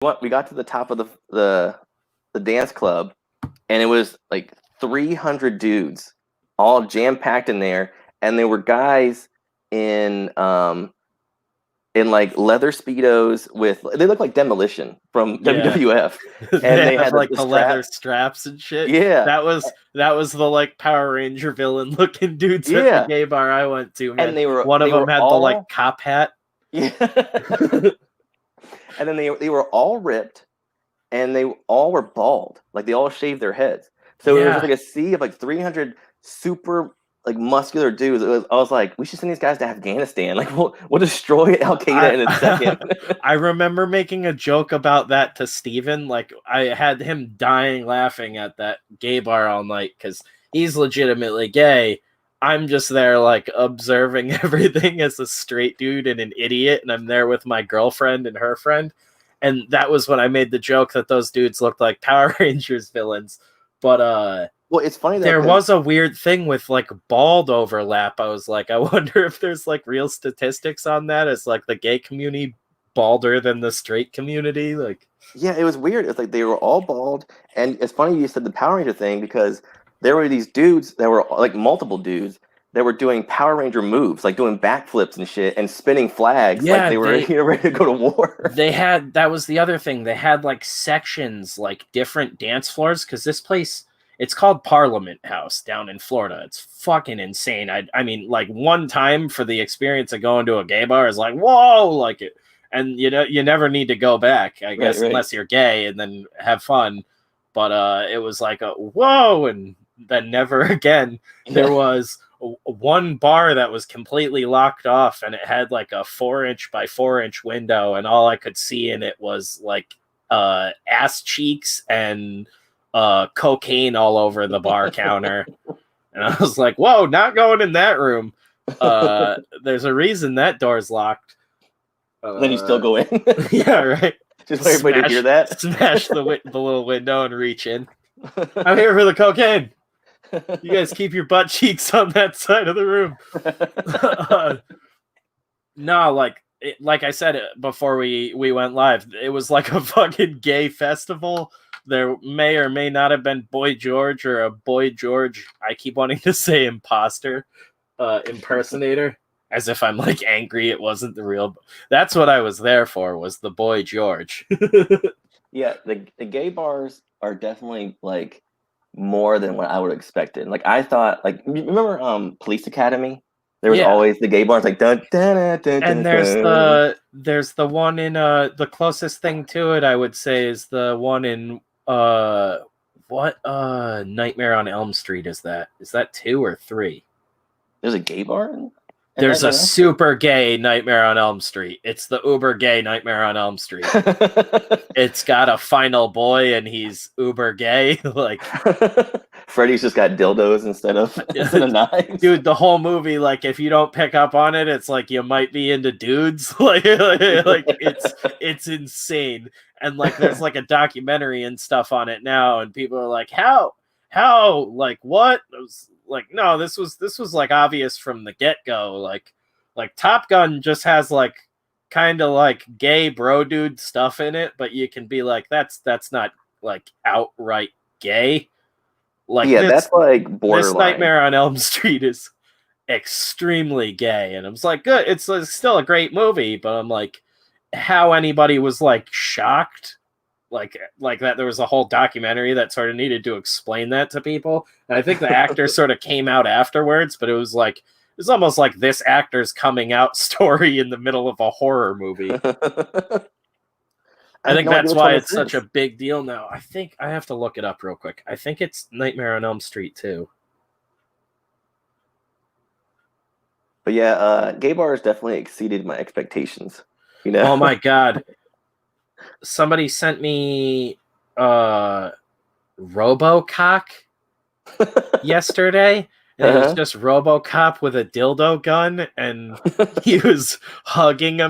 we got to the top of the dance club, and it was like 300 dudes, all jam packed in there, and there were guys in like leather speedos they look like Demolition from WWF, and they had like the leather straps and shit. Yeah, that was the like Power Ranger villain looking dudes at the gay bar I went to, man. And one of them had the like cop hat. Yeah. And then they were all ripped, and they all were bald, like they all shaved their heads. So it was like a sea of like 300 super like muscular dudes. I was like, we should send these guys to Afghanistan. Like we'll destroy Al Qaeda in a second. I remember making a joke about that to Steven. Like I had him dying laughing at that gay bar all night because he's legitimately gay. I'm just there like observing everything as a straight dude and an idiot, and I'm there with my girlfriend and her friend. And that was when I made the joke that those dudes looked like Power Rangers villains. But well, it's funny there was a weird thing with like bald overlap. I was like, I wonder if there's like real statistics on that. Is like the gay community balder than the straight community? Like, yeah, it was weird. It's like they were all bald, and it's funny you said the Power Ranger thing because there were these dudes that were like multiple dudes that were doing Power Ranger moves, like doing backflips and shit and spinning flags, like they were ready to go to war. That was the other thing. They had like sections, like different dance floors, because this place, it's called Parliament House down in Florida. It's fucking insane. I mean, like one time for the experience of going to a gay bar is like, whoa, like it. And you know, you never need to go back, I guess, unless you're gay and then have fun. But it was like a whoa, and then never again. There was one bar that was completely locked off, and it had like a 4-inch by 4-inch window, and all I could see in it was like ass cheeks and cocaine all over the bar counter. And I was like, whoa, not going in that room. There's a reason that door's locked. Then you still go in. Yeah, right. Just for everybody to hear that. Smash the little window and reach in. I'm here for the cocaine. You guys keep your butt cheeks on that side of the room. No, like I said before we went live, it was like a fucking gay festival. There may or may not have been Boy George or a Boy George. I keep wanting to say imposter, impersonator, as if I'm like angry it wasn't the real. That's what I was there for, was the Boy George. Yeah, the gay bars are definitely like more than what I would have expected. Like I thought, like remember Police Academy? There was always the gay bars like dun dun dun dun. And there's the one in the closest thing to it I would say is the one in Nightmare on Elm Street is that? Is that 2 or 3? There's a gay bar? There's a super gay Nightmare on Elm Street. It's the uber gay Nightmare on Elm Street. It's got a final boy and he's uber gay. Like Freddy's just got dildos instead of knives. Dude, the whole movie, like if you don't pick up on it, it's like you might be into dudes. like it's insane. And like there's like a documentary and stuff on it now, and people are like, how? Like what? I was like, no, this was like obvious from the get-go. Like Top Gun just has like kind of like gay bro dude stuff in it, but you can be like, that's not like outright gay. Like that's like borderline. This Nightmare on Elm Street is extremely gay, and I was like, good. It's still a great movie, but I'm like, how anybody was like shocked. Like that there was a whole documentary that sort of needed to explain that to people. And I think the actor sort of came out afterwards, but it was almost like this actor's coming out story in the middle of a horror movie. I think that's why it's such a big deal now. I think I have to look it up real quick. I think it's Nightmare on Elm Street 2. But yeah, gay bars definitely exceeded my expectations. You know? Oh my God. Somebody sent me RoboCop yesterday, and it was just RoboCop with a dildo gun, and he was hugging a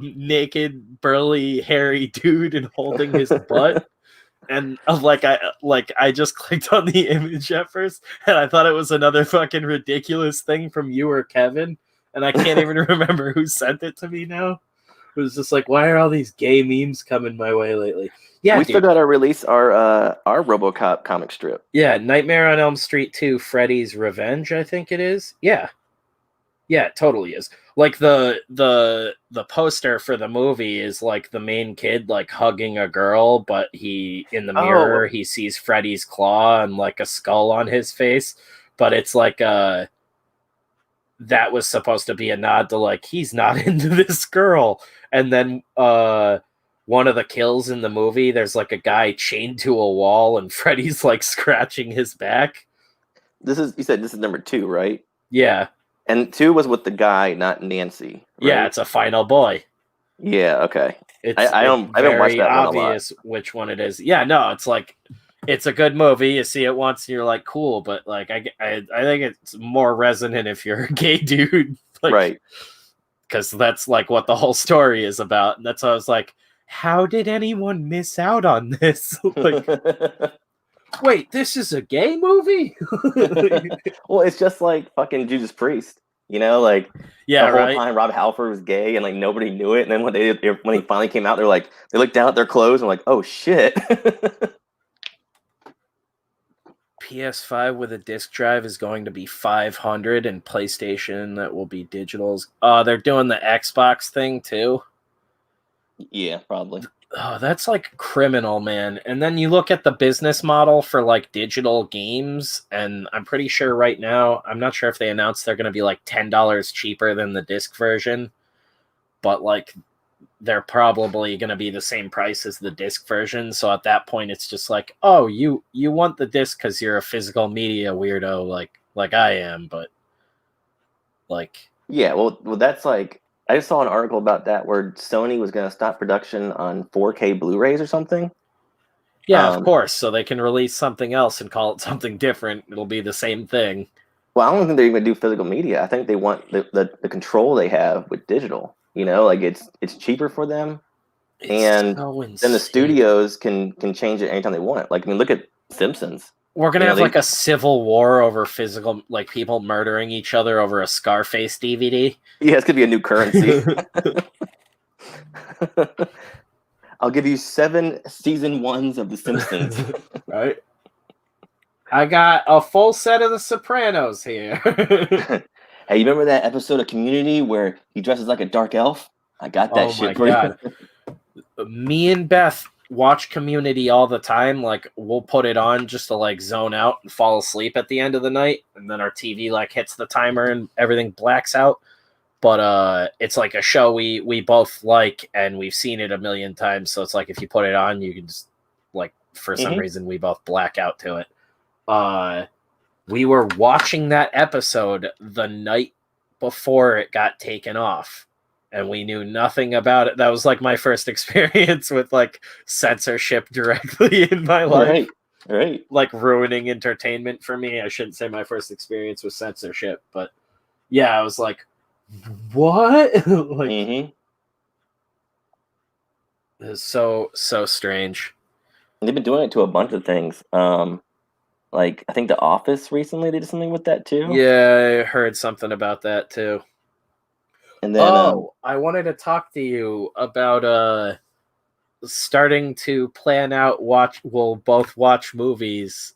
naked, burly, hairy dude and holding his butt. And I just clicked on the image at first, and I thought it was another fucking ridiculous thing from you or Kevin, and I can't even remember who sent it to me now. It was just like, why are all these gay memes coming my way lately? Yeah, we still got to release our RoboCop comic strip. Yeah, Nightmare on Elm Street 2, Freddys Revenge, I think it is. Yeah, it totally is. Like the poster for the movie is like the main kid like hugging a girl, but he in the mirror he sees Freddy's claw and like a skull on his face, but it's like that was supposed to be a nod to like he's not into this girl. And then one of the kills in the movie, there's like a guy chained to a wall and Freddy's like scratching his back. You said this is number 2, right? Yeah. And 2 was with the guy, not Nancy. Right? Yeah, it's a final boy. Yeah, okay. It's I haven't watched that obvious one a lot. which one it is. Yeah, no, it's like it's a good movie. You see it once and you're like, cool, but like I think it's more resonant if you're a gay dude. Like, right. Because that's like what the whole story is about. And that's why I was like, how did anyone miss out on this? Like, wait, this is a gay movie? Well, it's just like fucking Judas Priest, you know, like the whole time Rob Halford was gay and like nobody knew it, and then when he finally came out, they looked down at their clothes and like, oh shit. PS5 with a disc drive is going to be $500, and PlayStation that will be digitals. They're doing the Xbox thing too. Yeah, probably. Oh, that's like criminal, man. And then you look at the business model for like digital games, and I'm pretty sure right now, I'm not sure if they announced they're going to be like $10 cheaper than the disc version, but like they're probably going to be the same price as the disc version. So at that point, it's just like, oh, you want the disc because you're a physical media weirdo, like I am, but like, yeah, well, that's like. I just saw an article about that where Sony was going to stop production on 4K Blu-rays or something. Yeah, of course. So they can release something else and call it something different. It'll be the same thing. Well, I don't think they're even going to do physical media. I think they want the control they have with digital. You know, like it's cheaper for them, and then the studios can change it anytime they want. Like, I mean, look at Simpsons. We're going to have like a civil war over physical, like people murdering each other over a Scarface DVD. Yeah, it's going to be a new currency. I'll give you 7 season 1s of The Simpsons. Right. I got a full set of The Sopranos here. Hey, you remember that episode of Community where he dresses like a dark elf? I got that shit for you. Me and Beth watch Community all the time. Like, we'll put it on just to like zone out and fall asleep at the end of the night, and then our TV like hits the timer and everything blacks out. But it's like a show we both like, and we've seen it a million times, so it's like if you put it on, you can just like, for some reason we both black out to it. We were watching that episode the night before it got taken off, and we knew nothing about it. That was like my first experience with like censorship directly in my life. Right. Like ruining entertainment for me. I shouldn't say my first experience with censorship, but yeah, I was like, what? Like, it's so strange. They've been doing it to a bunch of things. Like I think The Office recently they did something with that too. Yeah, I heard something about that too. And then I wanted to talk to you about starting to plan out we'll both watch movies,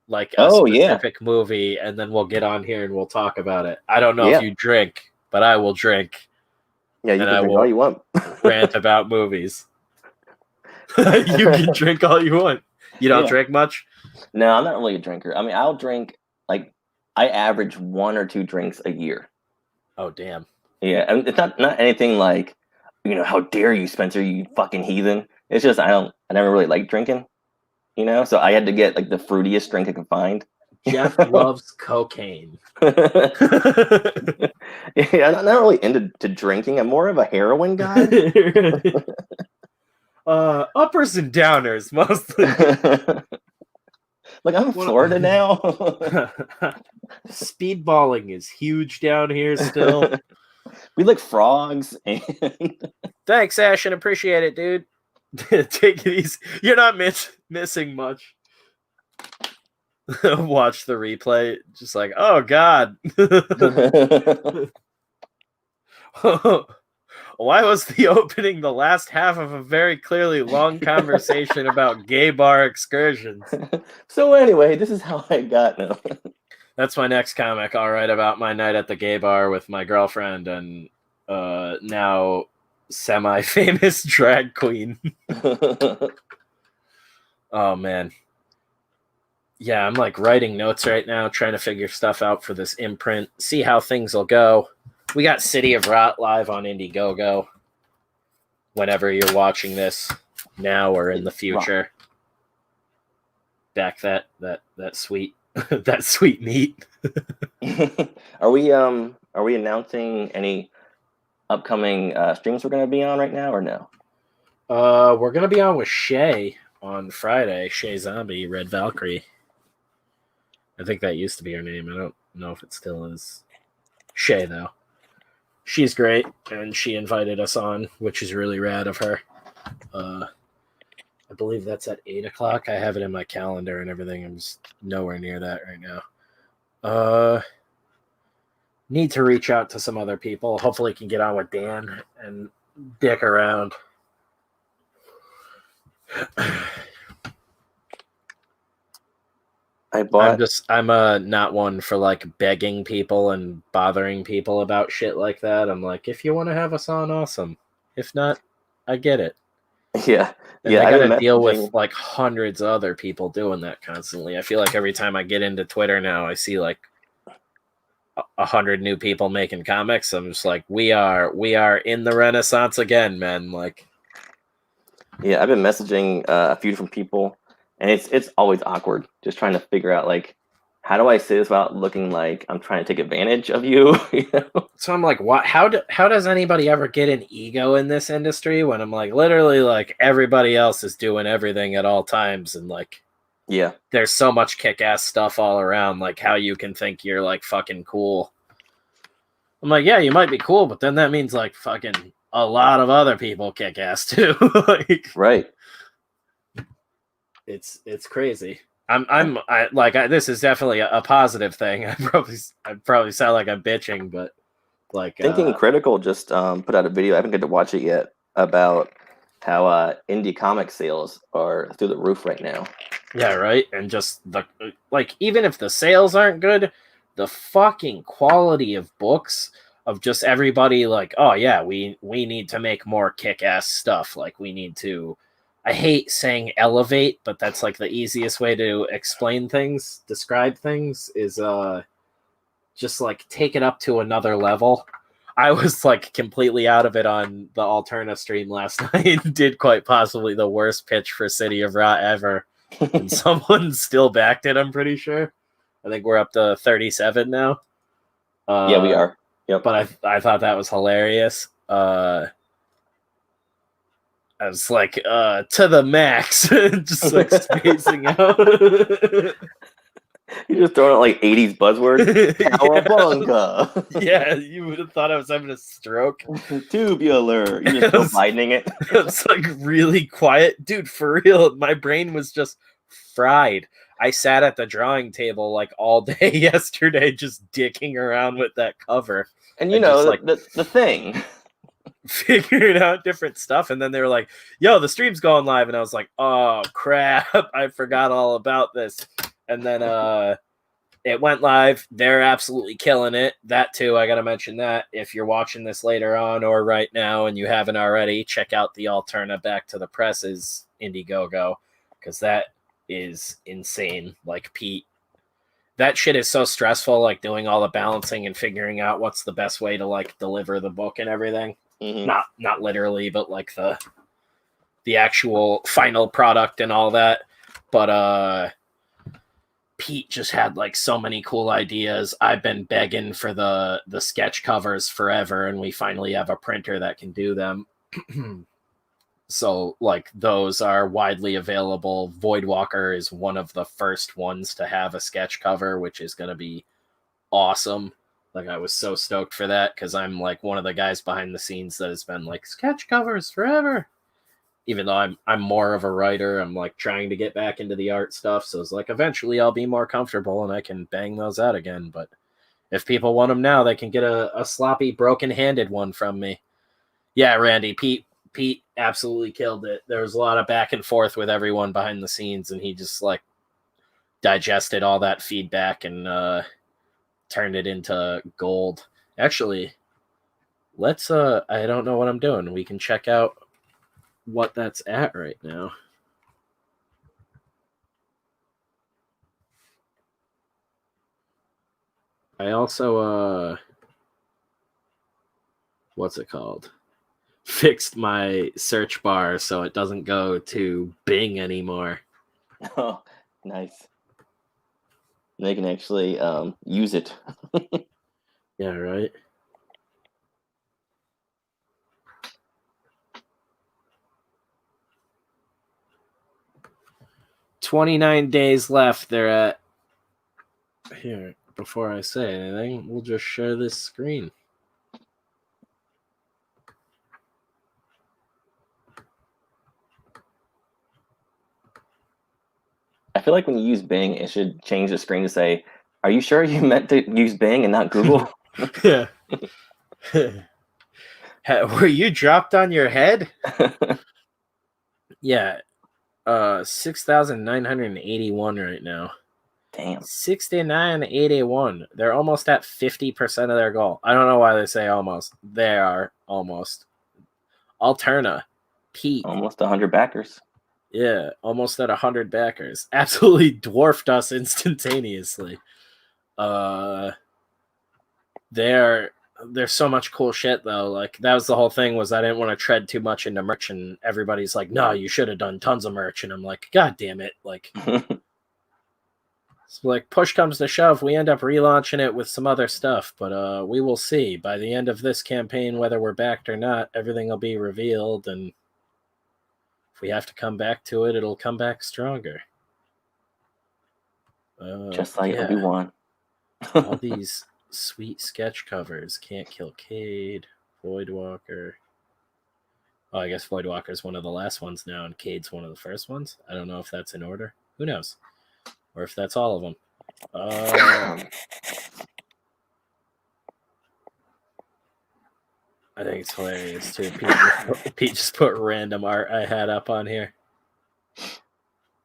like a specific movie, and then we'll get on here and we'll talk about it. I don't know if you drink, but I will drink. Yeah, you can drink all you want. Rant about movies. You can drink all you want. You don't drink much? No, I'm not really a drinker. I mean, I'll drink, like, I average 1 or 2 drinks a year. Oh, damn. Yeah, and it's not anything like, you know, how dare you, Spencer, you fucking heathen. It's just I never really liked drinking, you know, so I had to get like the fruitiest drink I could find. Jeff loves cocaine. Yeah, I'm not really into drinking. I'm more of a heroin guy. Uppers and downers mostly. Like, I'm in Florida now. Speedballing is huge down here still. We like frogs. And thanks, Ashton. Appreciate it, dude. Take it easy. You're not missing much. Watch the replay. Just like, oh, God. Why was the opening the last half of a very clearly long conversation about gay bar excursions? So anyway, this is how I got now. That's my next comic. I'll write about my night at the gay bar with my girlfriend and now semi-famous drag queen. Oh, man. Yeah, I'm like writing notes right now, trying to figure stuff out for this imprint, see how things will go. We got City of Rot live on Indiegogo whenever you're watching this, now or in the future. Back that sweet that sweet meat. Are we announcing any upcoming streams we're going to be on right now or no? We're going to be on with Shay on Friday. Shay Zombie, Red Valkyrie. I think that used to be her name. I don't know if it still is. Shay, though. She's great, and she invited us on, which is really rad of her. I believe that's at 8 o'clock. I have it in my calendar and everything. I'm just nowhere near that right now. Need to reach out to some other people. Hopefully can get on with Dan and dick around. I'm not one for like begging people and bothering people about shit like that. I'm like, if you want to have us on, awesome. If not, I get it. Yeah. And I gotta deal with like hundreds of other people doing that constantly. I feel like every time I get into Twitter now, I see like 100 new people making comics. I'm just like, we are in the Renaissance again, man. Like, yeah, I've been messaging a few different people. And it's always awkward just trying to figure out, like, how do I say this without looking like I'm trying to take advantage of you? You know? So I'm like, what? How does anybody ever get an ego in this industry when I'm like, literally, like, everybody else is doing everything at all times, and like, yeah, there's so much kick-ass stuff all around. Like, how you can think you're like fucking cool. I'm like, yeah, you might be cool, but then that means like fucking a lot of other people kick ass too. Like, right. It's crazy. This is definitely a positive thing. I probably sound like I'm bitching, but like Thinking Critical just put out a video. I haven't got to watch it yet about how indie comic sales are through the roof right now. Yeah, right. And just even if the sales aren't good, the fucking quality of books of just everybody like, oh yeah, we need to make more kick-ass stuff. Like we need to. I hate saying elevate, but that's like the easiest way to explain things, describe things, is just like take it up to another level. I was like completely out of it on the Alterna stream last night and did quite possibly the worst pitch for City of Rot ever. And someone still backed it, I'm pretty sure. I think we're up to 37 now. Yeah, we are. Yep. But I thought that was hilarious. I was like, to the max, just like spacing out. You're just throwing out like 80s buzzwords. Cowabunga. Yeah, you would have thought I was having a stroke. Tubular. You're just widening it. It's like really quiet. Dude, for real, my brain was just fried. I sat at the drawing table like all day yesterday just dicking around with that cover. And you know, like the thing. Figuring out different stuff, and then they were like, yo, the stream's going live, and I was like, oh crap, I forgot all about this. And then it went live. They're absolutely killing it. That too, I gotta mention that if you're watching this later on or right now and you haven't already, check out the Alterna Back to the Presses Indiegogo, because that is insane. Like Pete, that shit is so stressful, like doing all the balancing and figuring out what's the best way to like deliver the book and everything. Mm-hmm. Not literally, but like the actual final product and all that. But Pete just had like so many cool ideas. I've been begging for the sketch covers forever, and we finally have a printer that can do them. So like those are widely available. Voidwalker is one of the first ones to have a sketch cover, which is going to be awesome. Like I was so stoked for that because I'm like one of the guys behind the scenes that has been like sketch covers forever. Even though I'm more of a writer, I'm like trying to get back into the art stuff. So it's like eventually I'll be more comfortable and I can bang those out again. But if people want them now, they can get a sloppy, broken-handed one from me. Yeah, Randy, Pete absolutely killed it. There was a lot of back and forth with everyone behind the scenes, and he just like digested all that feedback and turned it into gold. Actually, let's I don't know what I'm doing. We can check out what that's at right now. I also what's it called? Fixed my search bar so it doesn't go to Bing anymore. Oh, nice. They can actually use it. Yeah, right. 29 days left. They're at here. Before I say anything, we'll just share this screen. I feel like when you use Bing, it should change the screen to say, "Are you sure you meant to use Bing and not Google?" Yeah. Were you dropped on your head? Yeah. 6,981 right now. Damn. 6981. They're almost at 50% of their goal. I don't know why they say almost. They are almost. Alterna, Pete. Almost 100 backers. Yeah, almost at 100 backers. Absolutely dwarfed us instantaneously. There's so much cool shit though. Like that was the whole thing, was I didn't want to tread too much into merch, and everybody's like, no, you should have done tons of merch, and I'm like, god damn it. Like so like push comes to shove, we end up relaunching it with some other stuff, but we will see by the end of this campaign whether we're backed or not. Everything will be revealed, and if we have to come back to it, it'll come back stronger. Just like Obi-Wan. All these sweet sketch covers. Can't Kill Cade, Voidwalker. Oh, I guess Voidwalker's one of the last ones now, and Cade's one of the first ones. I don't know if that's in order. Who knows? Or if that's all of them. I think it's hilarious, too. Pete just put random art I had up on here.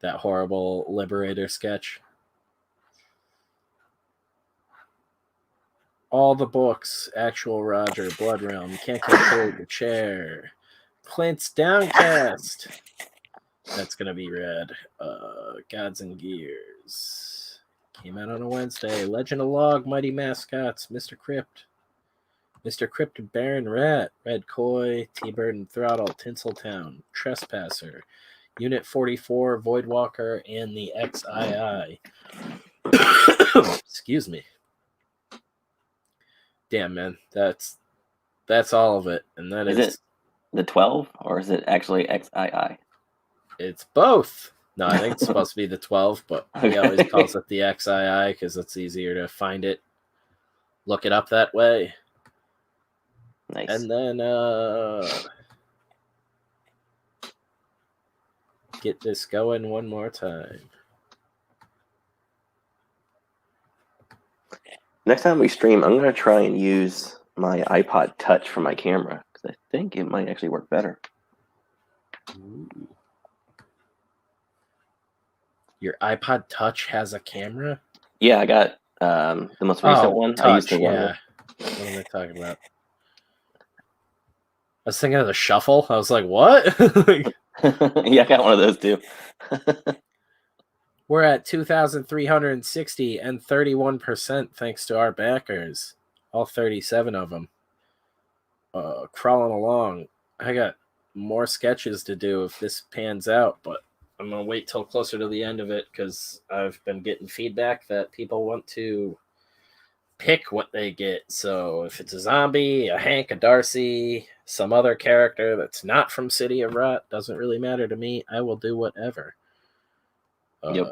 That horrible Liberator sketch. All the books. Actual Roger, Blood Realm, Can't Kill Cade, The Chair. Clint's Downcast. That's going to be red. Gods and Gears. Came out on a Wednesday. Legend of Log, Mighty Mascots, Mr. Crypt. Mr. Crypt and Baron Rat. Red Koi, T-Bird and Throttle, Tinseltown, Trespasser. Unit 44, Voidwalker, and the XII. Excuse me. Damn, man. That's all of it. And that is it the 12 or is it actually XII? It's both. No, I think it's supposed to be the 12, but he always calls it the XII because it's easier to find it. Look it up that way. Nice. And then get this going one more time. Next time we stream, I'm going to try and use my iPod Touch for my camera because I think it might actually work better. Ooh. Your iPod Touch has a camera? Yeah, I got the most recent one. Touch, I used the one. Yeah. What am I talking about? I was thinking of the Shuffle. I was like, what? Yeah, I got one of those too. We're at 2,360 and 31% thanks to our backers. All 37 of them. Crawling along. I got more sketches to do if this pans out, but I'm going to wait till closer to the end of it because I've been getting feedback that people want to pick what they get. So if it's a zombie, a Hank, a Darcy, some other character that's not from City of Rot, doesn't really matter to me. I will do whatever. Yep.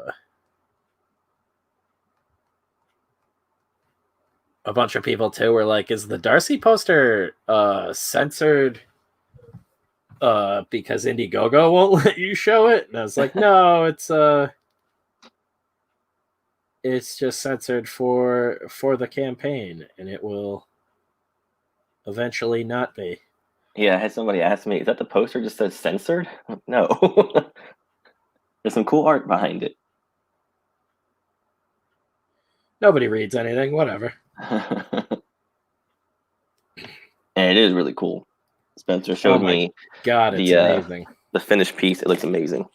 A bunch of people too were like, is the Darcy poster censored because Indiegogo won't let you show it? And I was like, no, it's just censored for the campaign, and it will eventually not be. Yeah, I had somebody ask me, is that the poster just says censored? No. There's some cool art behind it. Nobody reads anything, whatever. And it is really cool. Spencer showed me God, it's amazing. The finished piece. It looks amazing.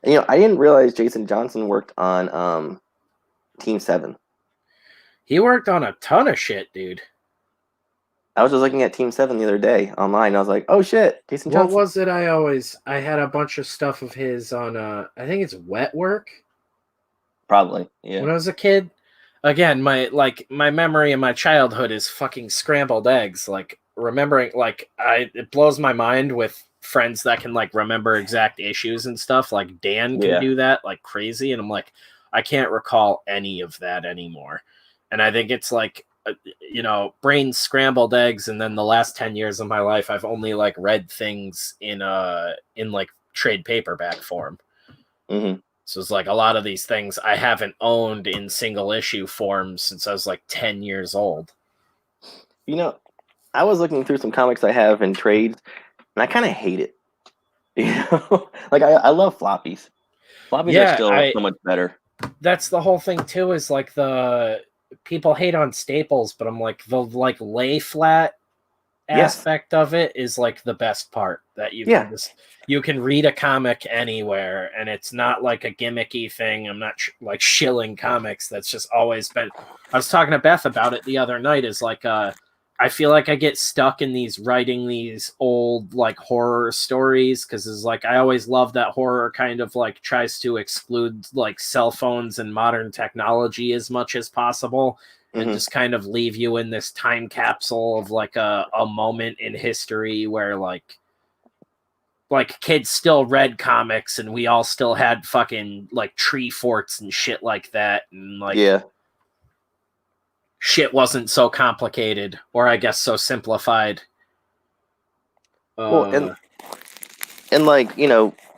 And, I didn't realize Jason Johnson worked on Team 7. He worked on a ton of shit, dude. I was just looking at Team 7 the other day online. And I was like, oh shit, Jason Johnson. What was it? I had a bunch of stuff of his on I think it's Wet Work. Probably, yeah. When I was a kid. Again, my memory of my childhood is fucking scrambled eggs. Like remembering, it blows my mind with friends that can like remember exact issues and stuff. Like Dan can do that like crazy, and I'm like, I can't recall any of that anymore. And I think it's like, brain scrambled eggs. And then the last 10 years of my life, I've only like read things in like trade paperback form. Mm-hmm. So it's like a lot of these things I haven't owned in single issue form since I was like 10 years old. I was looking through some comics I have in trades, and I kind of hate it. Like I love floppies. Floppies are still so much better. That's the whole thing too. Is like the people hate on staples, but I'm like the lay flat aspect of it is like the best part, that you can read a comic anywhere, and it's not like a gimmicky thing. I'm not like shilling comics. That's just always been. I was talking to Beth about it the other night. Is like I feel like I get stuck in writing these old like horror stories, because it's like I always love that horror kind of like tries to exclude like cell phones and modern technology as much as possible. And just kind of leave you in this time capsule of like a moment in history where like kids still read comics, and we all still had fucking like tree forts and shit like that. And like, shit wasn't so complicated, or I guess so simplified. Well, and like,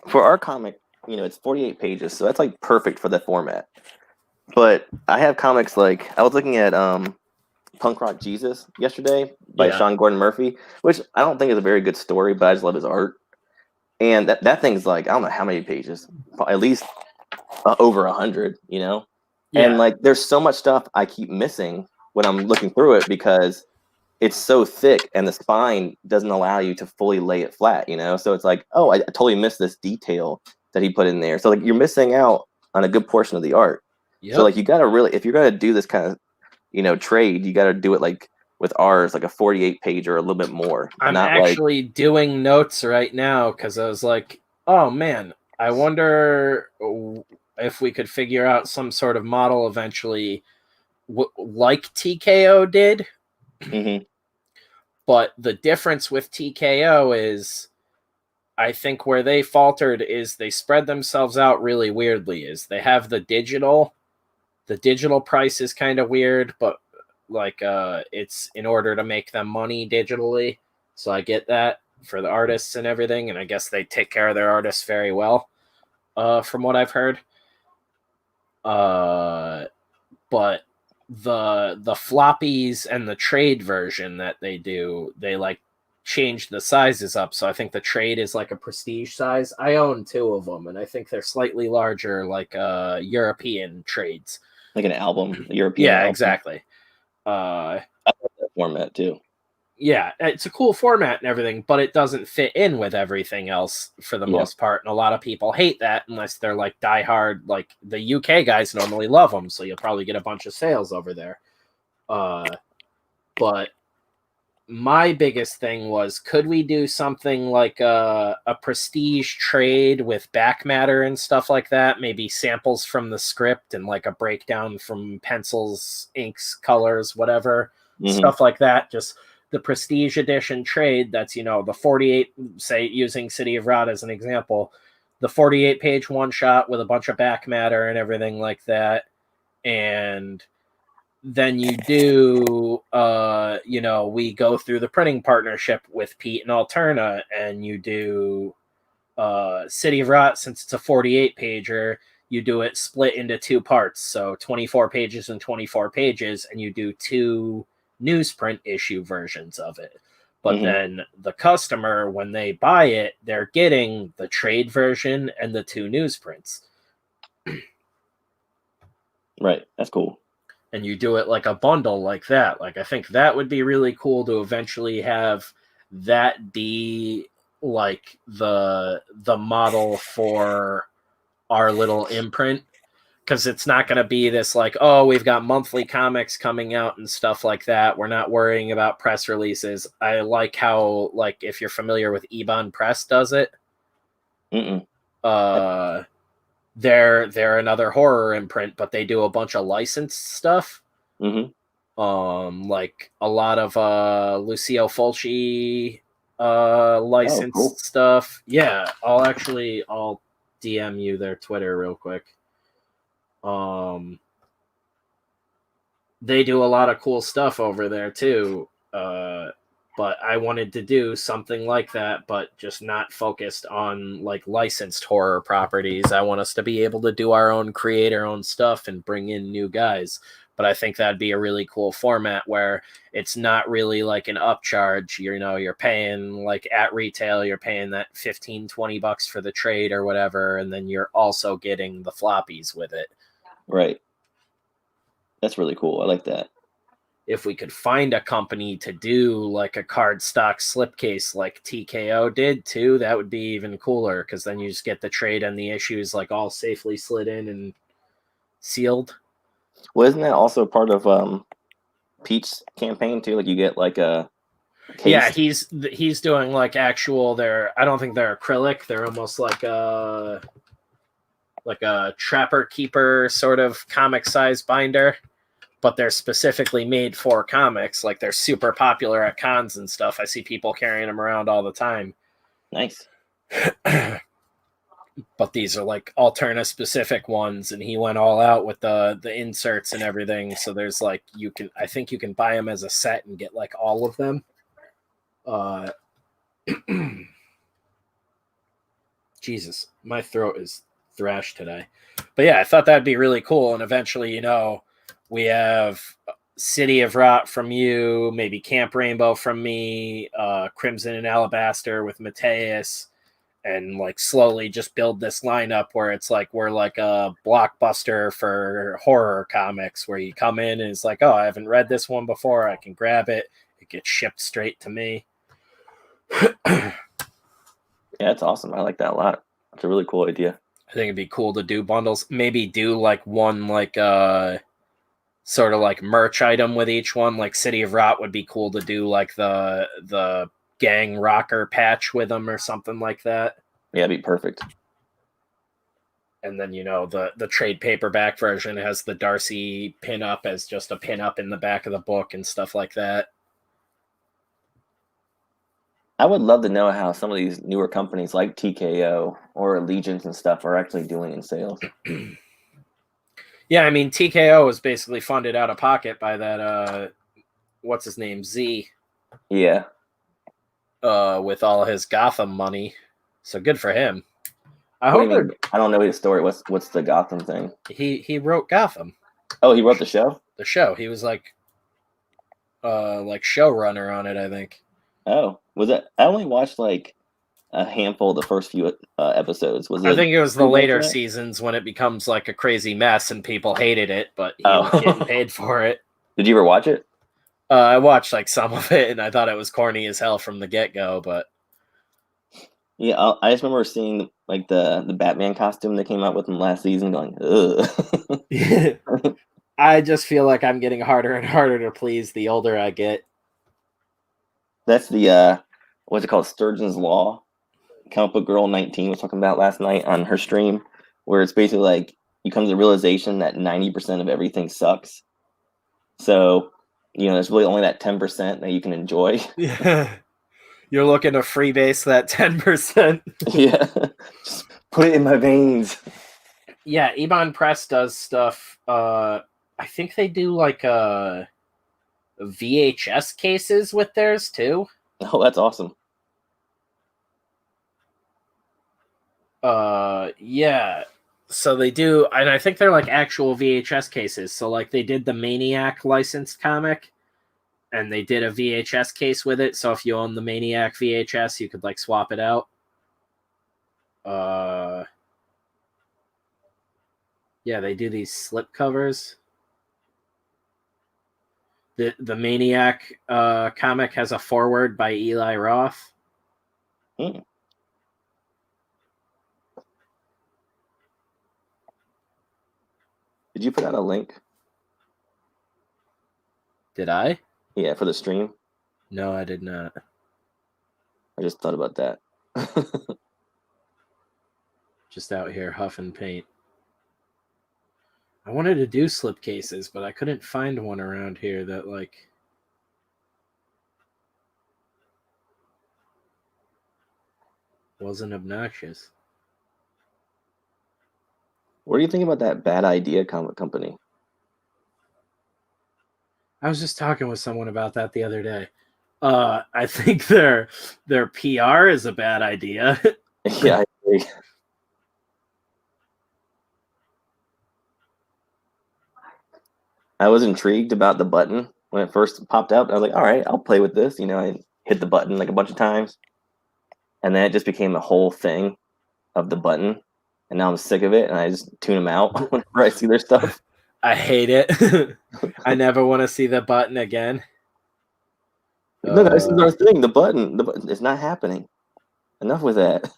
for our comic, it's 48 pages. So that's like perfect for the format. But I have comics like, I was looking at Punk Rock Jesus yesterday by Sean Gordon Murphy, which I don't think is a very good story, but I just love his art. And that thing's like, I don't know how many pages, at least over 100, And like, there's so much stuff I keep missing when I'm looking through it, because it's so thick and the spine doesn't allow you to fully lay it flat, So it's like, oh, I totally missed this detail that he put in there. So like, you're missing out on a good portion of the art. Yep. So like, you gotta really, if you're gonna do this kind of trade, you gotta do it like with ours, like a 48 page or a little bit more. I'm actually doing notes right now, because I was like, oh man, I wonder if we could figure out some sort of model eventually, like TKO did. Mm-hmm. But the difference with TKO is, I think where they faltered is they spread themselves out really weirdly. Is they have the digital price is kind of weird, but like it's in order to make them money digitally. So I get that for the artists and everything, and I guess they take care of their artists very well, from what I've heard. But the floppies and the trade version that they do, they like change the sizes up. So I think the trade is like a prestige size. I own 2 of them, and I think they're slightly larger, like European trades. Like an album, European. Yeah, album. Exactly. I love that format too. Yeah, it's a cool format and everything, but it doesn't fit in with everything else for the most part. And a lot of people hate that, unless they're like diehard. Like the UK guys normally love them, so you'll probably get a bunch of sales over there. But my biggest thing was, could we do something like a prestige trade with back matter and stuff like that? Maybe samples from the script and like a breakdown from pencils, inks, colors, whatever, stuff like that. Just the prestige edition trade. That's, the 48, say using City of Rot as an example, the 48 page one shot with a bunch of back matter and everything like that. And then you do, we go through the printing partnership with Pete and Alterna, and you do City of Rot, since it's a 48 pager, you do it split into 2 parts. So 24 pages and 24 pages, and you do 2 newsprint issue versions of it. But then the customer, when they buy it, they're getting the trade version and the 2 newsprints. Right. That's cool. And you do it like a bundle like that. Like, I think that would be really cool to eventually have that be like the model for our little imprint. Because it's not going to be this like, oh, we've got monthly comics coming out and stuff like that. We're not worrying about press releases. I like how, like, if you're familiar with Ebon Press does it. They're another horror imprint, but they do a bunch of licensed stuff. Like a lot of Lucio Fulci licensed stuff. Yeah, I'll DM you their Twitter real quick. They do a lot of cool stuff over there too. But I wanted to do something like that, but just not focused on like licensed horror properties. I want us to be able to do our own, create our own stuff and bring in new guys. But I think that'd be a really cool format where it's not really like an upcharge. You're paying like at retail, you're paying that $15-20 for the trade or whatever. And then you're also getting the floppies with it. Right. That's really cool. I like that. If we could find a company to do like a cardstock slipcase like TKO did too, that would be even cooler, because then you just get the trade and the issues like all safely slid in and sealed. Well, isn't that also part of Pete's campaign too? Like you get like a case? Yeah, he's doing like actual. I don't think they're acrylic. They're almost like a Trapper Keeper sort of comic size binder. But they're specifically made for comics. Like, they're super popular at cons and stuff. I see people carrying them around all the time. Nice. But these are like Alterna specific ones, and he went all out with the inserts and everything. So there's like, I think you can buy them as a set and get like all of them. Jesus, my throat is thrashed today. But yeah, I thought that'd be really cool. And eventually, we have City of Rot from you, maybe Camp Rainbow from me, Crimson and Alabaster with Mateus, and like slowly just build this lineup where it's like we're like a Blockbuster for horror comics, where you come in and it's like, oh, I haven't read this one before, I can grab it. It gets shipped straight to me. Yeah, it's awesome. I like that a lot. It's a really cool idea. I think it'd be cool to do bundles. Maybe do like one like sort of like merch item with each one. Like City of Rot would be cool to do like the gang rocker patch with them or something like that. Yeah, it'd be perfect. And then the trade paperback version has the Darcy pin up as just a pin up in the back of the book and stuff like that. I would love to know how some of these newer companies like TKO or Allegiance and stuff are actually doing in sales. Yeah, I mean, TKO was basically funded out of pocket by that, what's his name, Z. Yeah. With all his Gotham money. So good for him. I don't know his story. What's the Gotham thing? He wrote Gotham. Oh, he wrote the show? The show. He was like showrunner on it, I think. Oh, was it? I only watched like a handful of the first few episodes. I think it was the later seasons when it becomes like a crazy mess and people hated it, but he was getting paid for it. Did you ever watch it? I watched like some of it, and I thought it was corny as hell from the get-go, but yeah, I just remember seeing like the Batman costume they came out with in last season, going, ugh. I just feel like I'm getting harder and harder to please the older I get. That's the what's it called? Sturgeon's Law. Comic Book Girl 19 was talking about last night on her stream, where it's basically like you come to the realization that 90% of everything sucks. So, there's really only that 10% that you can enjoy. Yeah. You're looking to freebase that 10%. Yeah. Just put it in my veins. Yeah, Ebon Press does stuff. I think they do like VHS cases with theirs too. Oh, that's awesome. Yeah. So they do, and I think they're like actual VHS cases. So like they did the Maniac licensed comic, and they did a VHS case with it. So if you own the Maniac VHS, you could like swap it out. Yeah, they do these slip covers. The Maniac comic has a foreword by Eli Roth. Hmm. Did you put out a link? Did I? Yeah, for the stream. No, I did not. I just thought about that. Just out here huffing paint. I wanted to do slipcases, but I couldn't find one around here that like wasn't obnoxious. What do you think about that Bad Idea comic company? I was just talking with someone about that the other day. I think their PR is a bad idea. Yeah, I agree. I was intrigued about the button when it first popped up. I was like, all right, I'll play with this. You know, I hit the button like a bunch of times. And then it just became a whole thing of the button. And now I'm sick of it, and I just tune them out whenever I see their stuff. I hate it. I never want to see the button again. No, this is our thing. The button. It's not happening. Enough with that.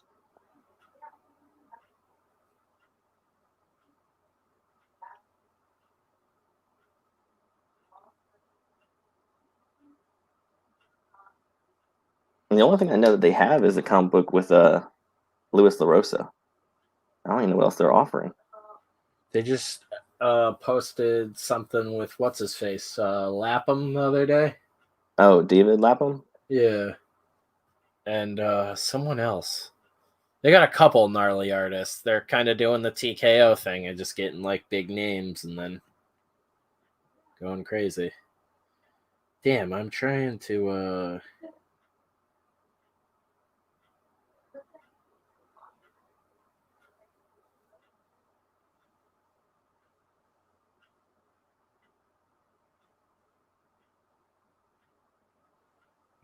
And the only thing I know that they have is a comic book with Louis LaRosa. I don't even know what else they're offering. They just posted something with what's his face, Lapham the other day. Oh, David Lapham? Yeah. And someone else. They got a couple gnarly artists. They're kind of doing the TKO thing and just getting like big names and then going crazy. Damn, I'm trying to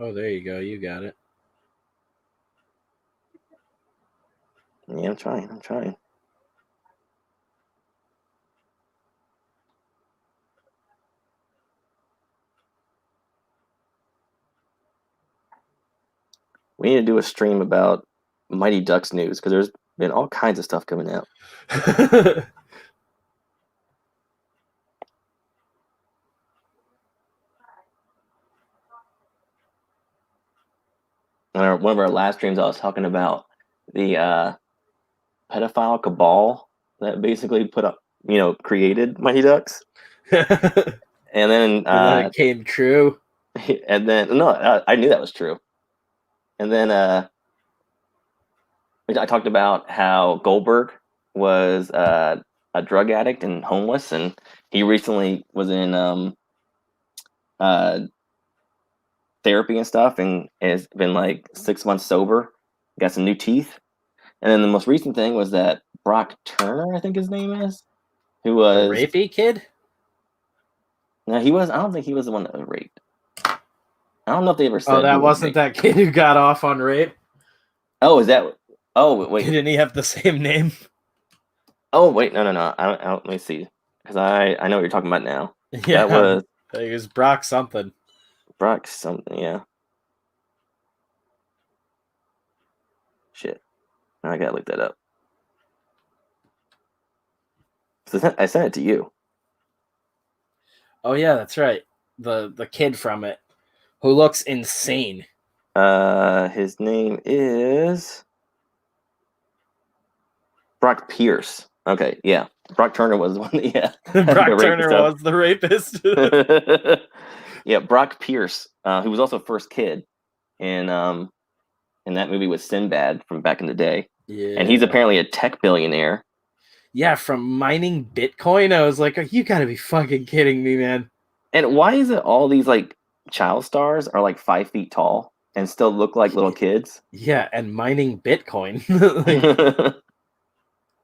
Oh, there you go. You got it. Yeah, I'm trying. We need to do a stream about Mighty Ducks news because there's been all kinds of stuff coming out. One of our last streams, I was talking about the pedophile cabal that basically created Mighty Ducks. And then it came true. And then no, I knew that was true. And then I talked about how Goldberg was a drug addict and homeless, and he recently was in therapy and stuff, and has been like 6 months sober, got some new teeth. And then the most recent thing was that Brock Turner, I think his name is, who was the rapey kid. No, he was. I don't think he was the one that was raped. I don't know if they ever said. Oh, that wasn't that kid who got off on rape. Oh, is that? Oh, wait. Didn't he have the same name? Oh, wait, no. I don't. Let me see, because I know what you're talking about now. Yeah, that was Brock something. Brock something, yeah. Shit, now I gotta look that up. I sent it to you. Oh yeah, that's right. The kid from it, who looks insane. His name is Brock Pierce. Okay, yeah. Brock Turner was the one. Yeah, Brock Turner was the rapist. Yeah, Brock Pierce, who was also first kid in that movie with Sinbad from back in the day. Yeah, and he's apparently a tech billionaire. Yeah, from mining Bitcoin. I was like, you gotta be fucking kidding me, man. And why is it all these like child stars are like 5 feet tall and still look like little kids? Yeah, and mining Bitcoin.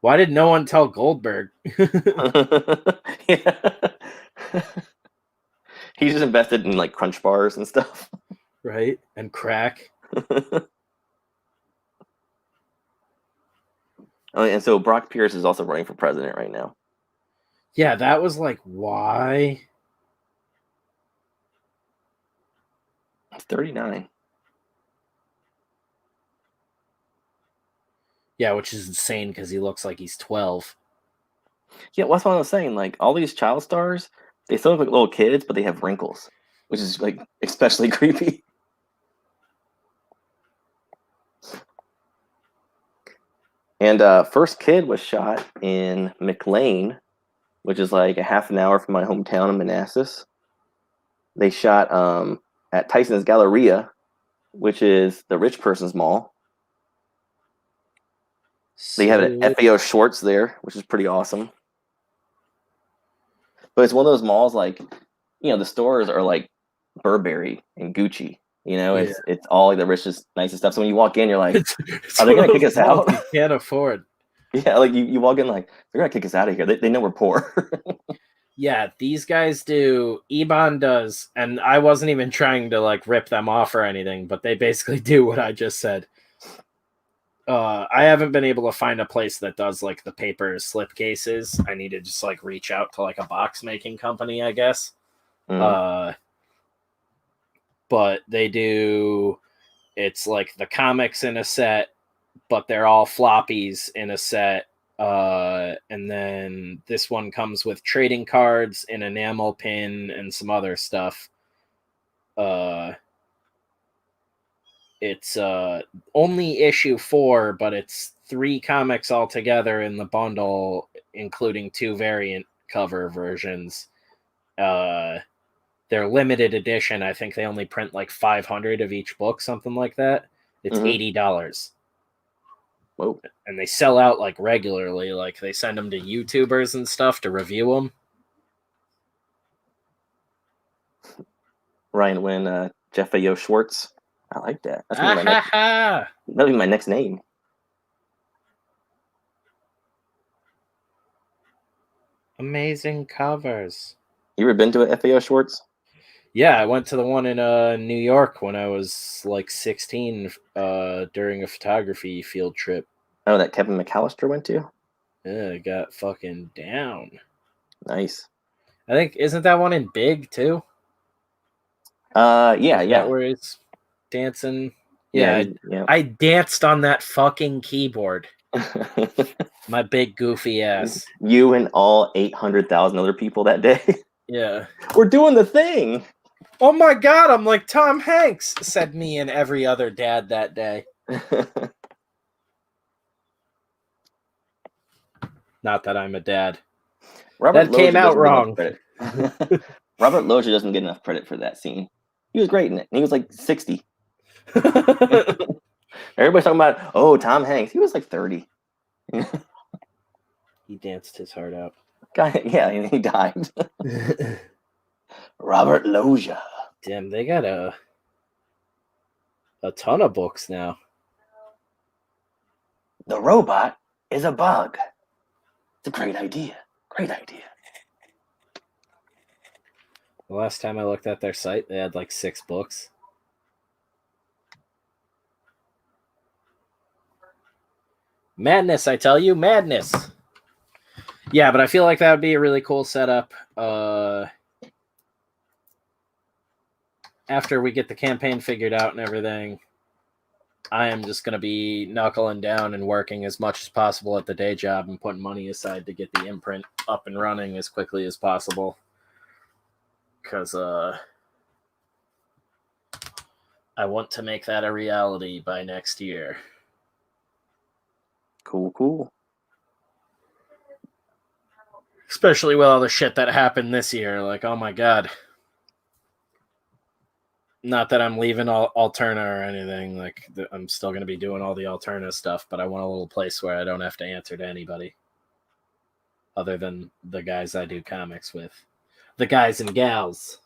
Why did no one tell Goldberg? Yeah. He's just invested in like Crunch bars and stuff. Right? And crack. And so Brock Pierce is also running for president right now. Yeah, that was like, why? He's 39. Yeah, which is insane because he looks like he's 12. Yeah, well, that's what I was saying. Like all these child stars, they still look like little kids, but they have wrinkles, which is like especially creepy. And first kid was shot in McLean, which is like a half an hour from my hometown of Manassas. They shot at Tyson's Galleria, which is the rich person's mall. They have an FAO Schwartz there, which is pretty awesome. But it's one of those malls like, the stores are like Burberry and Gucci. It's all like the richest, nicest stuff. So when you walk in, you're like, it's are they going to kick us out? You can't afford. Yeah, like you walk in like, they're going to kick us out of here. They know we're poor. Yeah, these guys do. Ebon does. And I wasn't even trying to like rip them off or anything, but they basically do what I just said. I haven't been able to find a place that does like the paper slip cases. I need to just like reach out to like a box making company, I guess. But they do, it's like the comics in a set, but they're all floppies in a set. And then this one comes with trading cards, an enamel pin, and some other stuff. It's only issue 4, but it's 3 comics altogether in the bundle, including 2 variant cover versions. They're limited edition. I think they only print like 500 of each book, something like that. It's $80. Whoa. And they sell out like regularly. Like they send them to YouTubers and stuff to review them. Ryan Wynn, Jeff A.O. Schwartz. I like that. That'll be my next name. Amazing covers. You ever been to a FAO Schwartz? Yeah, I went to the one in New York when I was like 16 during a photography field trip. Oh, that Kevin McAllister went to? Yeah, I got fucking down. Nice. I think, isn't that one in Big too? Yeah. Where he's dancing. Yeah. I danced on that fucking keyboard. My big goofy ass. You and all 800,000 other people that day. Yeah. We're doing the thing. Oh my God, I'm like Tom Hanks, said me and every other dad that day. Not that I'm a dad. That came out wrong. Robert Loggia doesn't get enough credit for that scene. He was great in it. He was like 60. Everybody's talking about, Tom Hanks. He was like 30. He danced his heart out. Yeah, and he died. Robert Loggia. Damn, they got a ton of books now. The robot is a bug. It's a great idea. Great idea. The last time I looked at their site, they had like 6 books. Madness, I tell you, madness. Yeah, but I feel like that would be a really cool setup. After we get the campaign figured out and everything, I am just going to be knuckling down and working as much as possible at the day job and putting money aside to get the imprint up and running as quickly as possible. Because I want to make that a reality by next year. Cool. Especially with all the shit that happened this year. Like, oh my God. Not that I'm leaving Alterna or anything. Like, I'm still going to be doing all the Alterna stuff, but I want a little place where I don't have to answer to anybody other than the guys I do comics with. The guys and gals.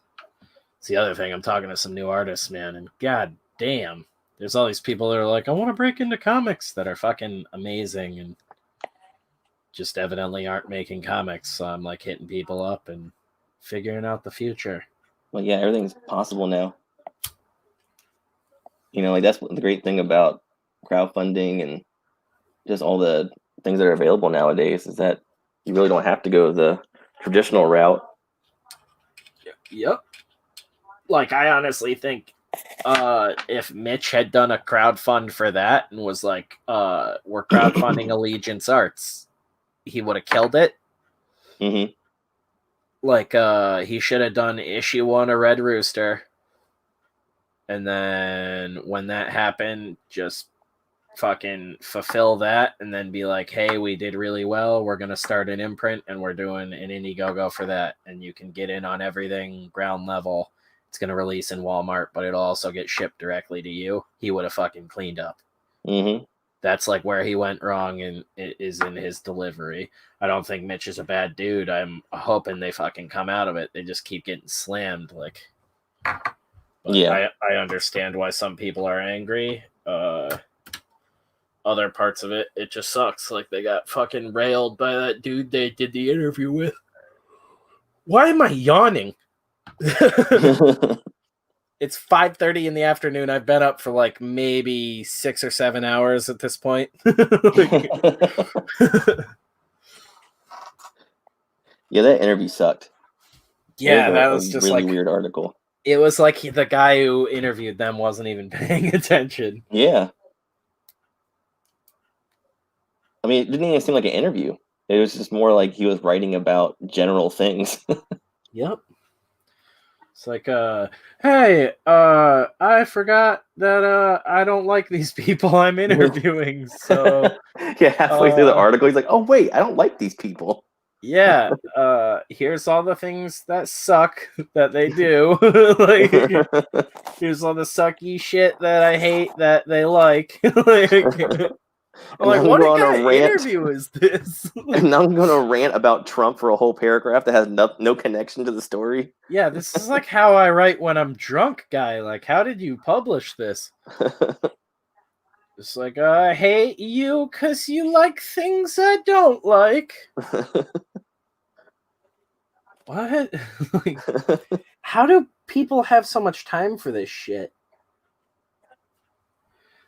It's the other thing. I'm talking to some new artists, man, and god damn, there's all these people that are like, I want to break into comics, that are fucking amazing and just evidently aren't making comics. So I'm like hitting people up and figuring out the future. Well, yeah, everything's possible now. You know, like that's the great thing about crowdfunding and just all the things that are available nowadays is that you really don't have to go the traditional route. Yep. Like, I honestly think if Mitch had done a crowdfund for that and was like, we're crowdfunding Allegiance Arts, he would have killed it. Mm-hmm. Like, he should have done issue 1 of Red Rooster. And then when that happened, just fucking fulfill that and then be like, hey, we did really well. We're going to start an imprint and we're doing an Indiegogo for that. And you can get in on everything ground level. It's going to release in Walmart, but it'll also get shipped directly to you. He would have fucking cleaned up. Mm-hmm. That's like where he went wrong, and it is in his delivery. I don't think Mitch is a bad dude. I'm hoping they fucking come out of it. They just keep getting slammed. Like, but yeah, I understand why some people are angry. Other parts of it, it just sucks. Like, they got fucking railed by that dude they did the interview with. Why am I yawning? It's 5:30 in the afternoon. I've been up for like maybe 6 or 7 hours at this point. Yeah, that interview sucked. Yeah, that was just really like weird article. It was like the guy who interviewed them wasn't even paying attention. Yeah. I mean, it didn't even seem like an interview. It was just more like he was writing about general things. Yep. It's like, hey, I forgot that I don't like these people I'm interviewing. So yeah, halfway through the article, he's like, "Oh wait, I don't like these people." Yeah, here's all the things that suck that they do. Like, here's all the sucky shit that I hate that they like. Like, I'm like, what kind of interview is this? And now I'm going to rant about Trump for a whole paragraph that has no connection to the story. Yeah, this is like how I write when I'm drunk, guy. Like, how did you publish this? It's like, I hate you because you like things I don't like. What? Like, how do people have so much time for this shit?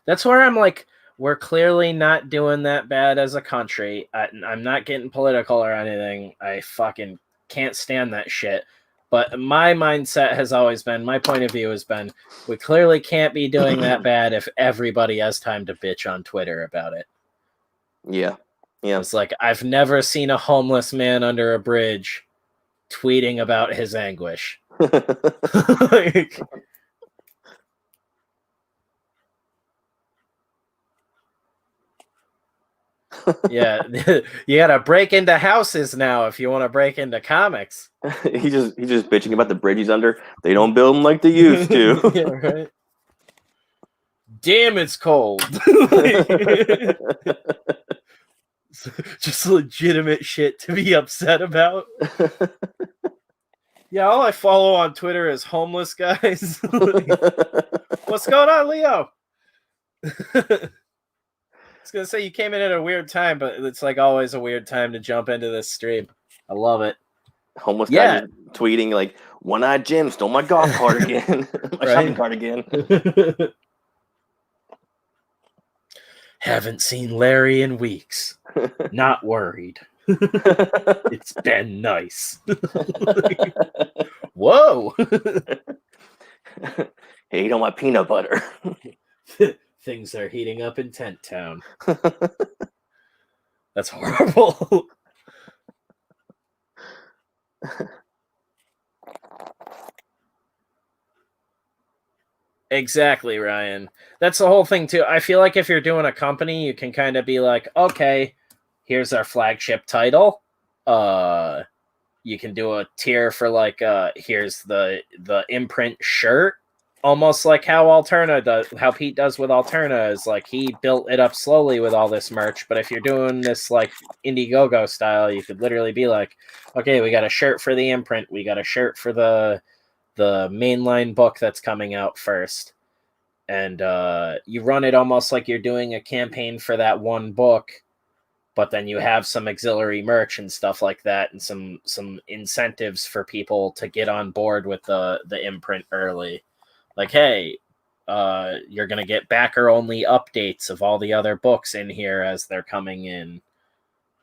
That's where I'm like, we're clearly not doing that bad as a country. I'm not getting political or anything. I fucking can't stand that shit. But my mindset has always been, my point of view has been, we clearly can't be doing that bad if everybody has time to bitch on Twitter about it. Yeah. Yeah. It's like, I've never seen a homeless man under a bridge tweeting about his anguish. Like, yeah, you gotta break into houses now if you want to break into comics. He's just bitching about the bridge he's under. They don't build them like they used to. Yeah, right. Damn, it's cold. Just legitimate shit to be upset about. Yeah, all I follow on Twitter is homeless guys. Like, what's going on, Leo? I was gonna say you came in at a weird time, but it's like always a weird time to jump into this stream. I love it. Homeless guy just tweeting like, "One-eyed Jim stole my golf cart again, my shopping cart again." Haven't seen Larry in weeks. Not worried. It's been nice. Whoa. Hate on my peanut butter. Things are heating up in Tent Town. That's horrible. Exactly, Ryan. That's the whole thing, too. I feel like if you're doing a company, you can kind of be like, okay, here's our flagship title. You can do a tier for like, here's the imprint shirt. Almost like how Alterna does, how Pete does with Alterna is like he built it up slowly with all this merch. But if you're doing this like Indiegogo style, you could literally be like, okay, we got a shirt for the imprint. We got a shirt for the mainline book that's coming out first. And you run it almost like you're doing a campaign for that one book. but then you have some auxiliary merch and stuff like that, and some incentives for people to get on board with the imprint early. Like, hey, you're gonna get backer only updates of all the other books in here as they're coming in.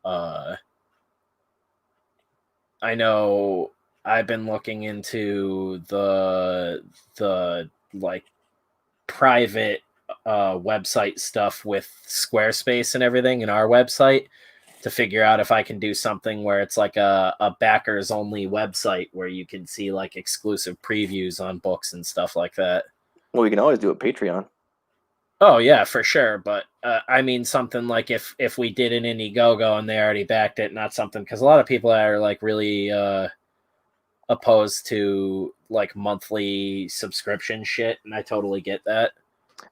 I know I've been looking into the like private website stuff with Squarespace and everything in our website to figure out if I can do something where it's like a backers only website where you can see like exclusive previews on books and stuff like that. Well, we can always do a Patreon. Oh yeah, for sure. But I mean something like if we did an Indiegogo and they already backed it, not something, because a lot of people are like really opposed to like monthly subscription shit, and I totally get that.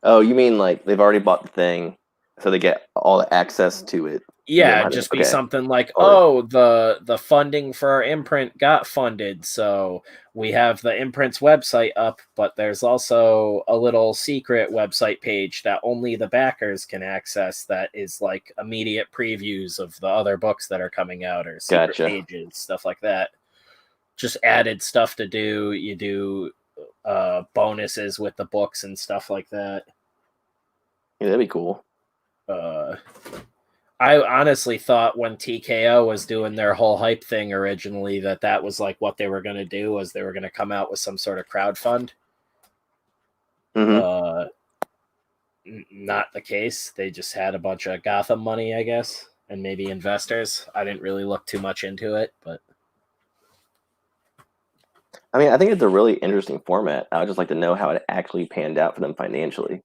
Oh, you mean like they've already bought the thing, so they get all the access to it? Yeah, just be something like, oh, the funding for our imprint got funded, so we have the imprint's website up, but there's also a little secret website page that only the backers can access that is like immediate previews of the other books that are coming out, or secret pages, stuff like that. Just added stuff to do. You do bonuses with the books and stuff like that. Yeah, that'd be cool. I honestly thought when TKO was doing their whole hype thing originally that was like what they were going to do, was they were going to come out with some sort of crowdfund. Mm-hmm. Not the case. They just had a bunch of Gotham money, I guess, and maybe investors. I didn't really look too much into it, but I mean, I think it's a really interesting format. I would just like to know how it actually panned out for them financially,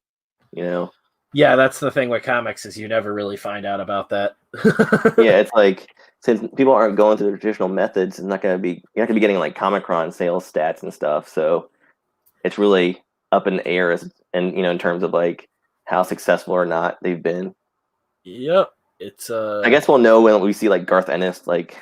you know? Yeah, that's the thing with comics, is you never really find out about that. Yeah, it's like, since people aren't going through the traditional methods, it's not going to be, you're not going to be getting like Comic-Con sales stats and stuff. So it's really up in the air, and in terms of like how successful or not they've been. Yep. It's I guess we'll know when we see like Garth Ennis like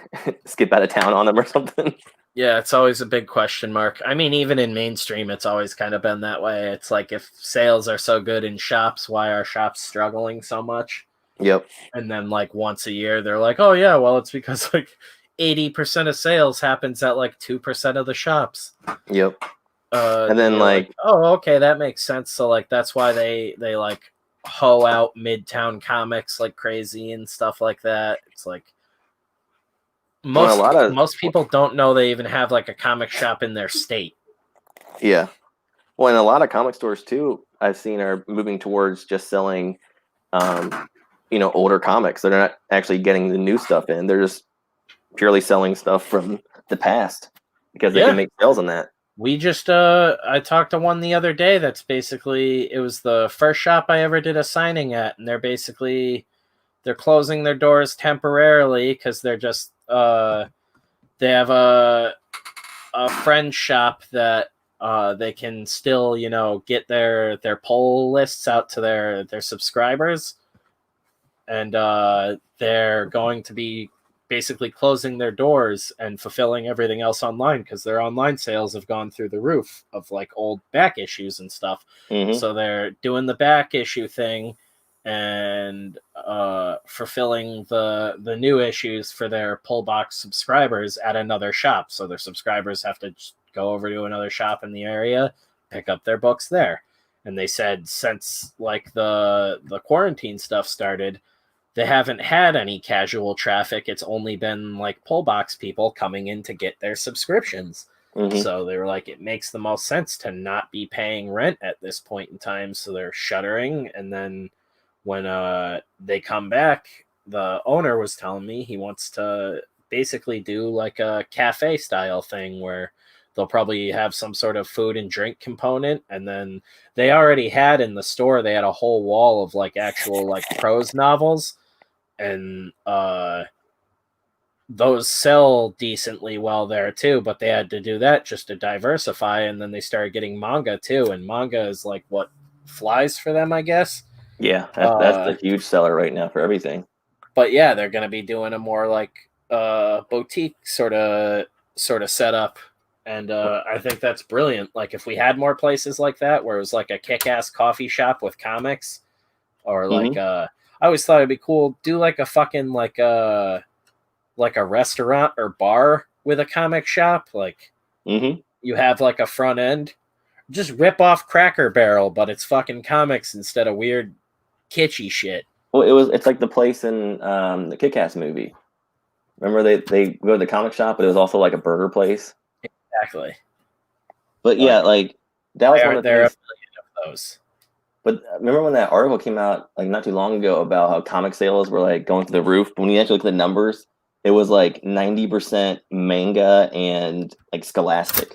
skip out of town on them or something. Yeah, it's always a big question mark. I mean, even in mainstream, it's always kind of been that way. It's like, if sales are so good in shops, why are shops struggling so much? Yep. And then like once a year, they're like, oh yeah, well, it's because like 80% of sales happens at like 2% of the shops. Yep. And then like, oh, okay, that makes sense. So like that's why they like hoe out Midtown comics like crazy and stuff like that. It's like most people don't know they even have like a comic shop in their state. Yeah. Well, and a lot of comic stores too, I've seen, are moving towards just selling older comics. They're not actually getting the new stuff in. They're just purely selling stuff from the past because they can make sales on that. We just I talked to one the other day that's basically, it was the first shop I ever did a signing at, and they're closing their doors temporarily because they're just they have a friend shop that they can still get their poll lists out to their subscribers, and they're going to be basically closing their doors and fulfilling everything else online because their online sales have gone through the roof of like old back issues and stuff. Mm-hmm. So they're doing the back issue thing and fulfilling the new issues for their pull box subscribers at another shop. So their subscribers have to just go over to another shop in the area, pick up their books there. And they said since like the quarantine stuff started, they haven't had any casual traffic. It's only been like pull box people coming in to get their subscriptions. Mm-hmm. So they were like, it makes the most sense to not be paying rent at this point in time. So they're shuttering. And then when they come back, the owner was telling me he wants to basically do like a cafe style thing where they'll probably have some sort of food and drink component. And then they already had in the store, they had a whole wall of like actual like prose novels. And those sell decently well there too, but they had to do that just to diversify. And then they started getting manga too. And manga is like what flies for them, I guess. Yeah, that's the huge seller right now for everything. But yeah, they're going to be doing a more like boutique sort of setup. And I think that's brilliant. Like if we had more places like that where it was like a kick-ass coffee shop with comics, or like I always thought it'd be cool. Do like a fucking like a restaurant or bar with a comic shop. Like you have like a front end. Just rip off Cracker Barrel, but it's fucking comics instead of weird kitschy shit. Well, it's like the place in the Kick-Ass movie. Remember they go to the comic shop, but it was also like a burger place. Exactly. But yeah, like that was one of the things. A million of those. But remember when that article came out like not too long ago about how comic sales were like going through the roof? But when you actually look at the numbers, it was like 90% manga and like Scholastic,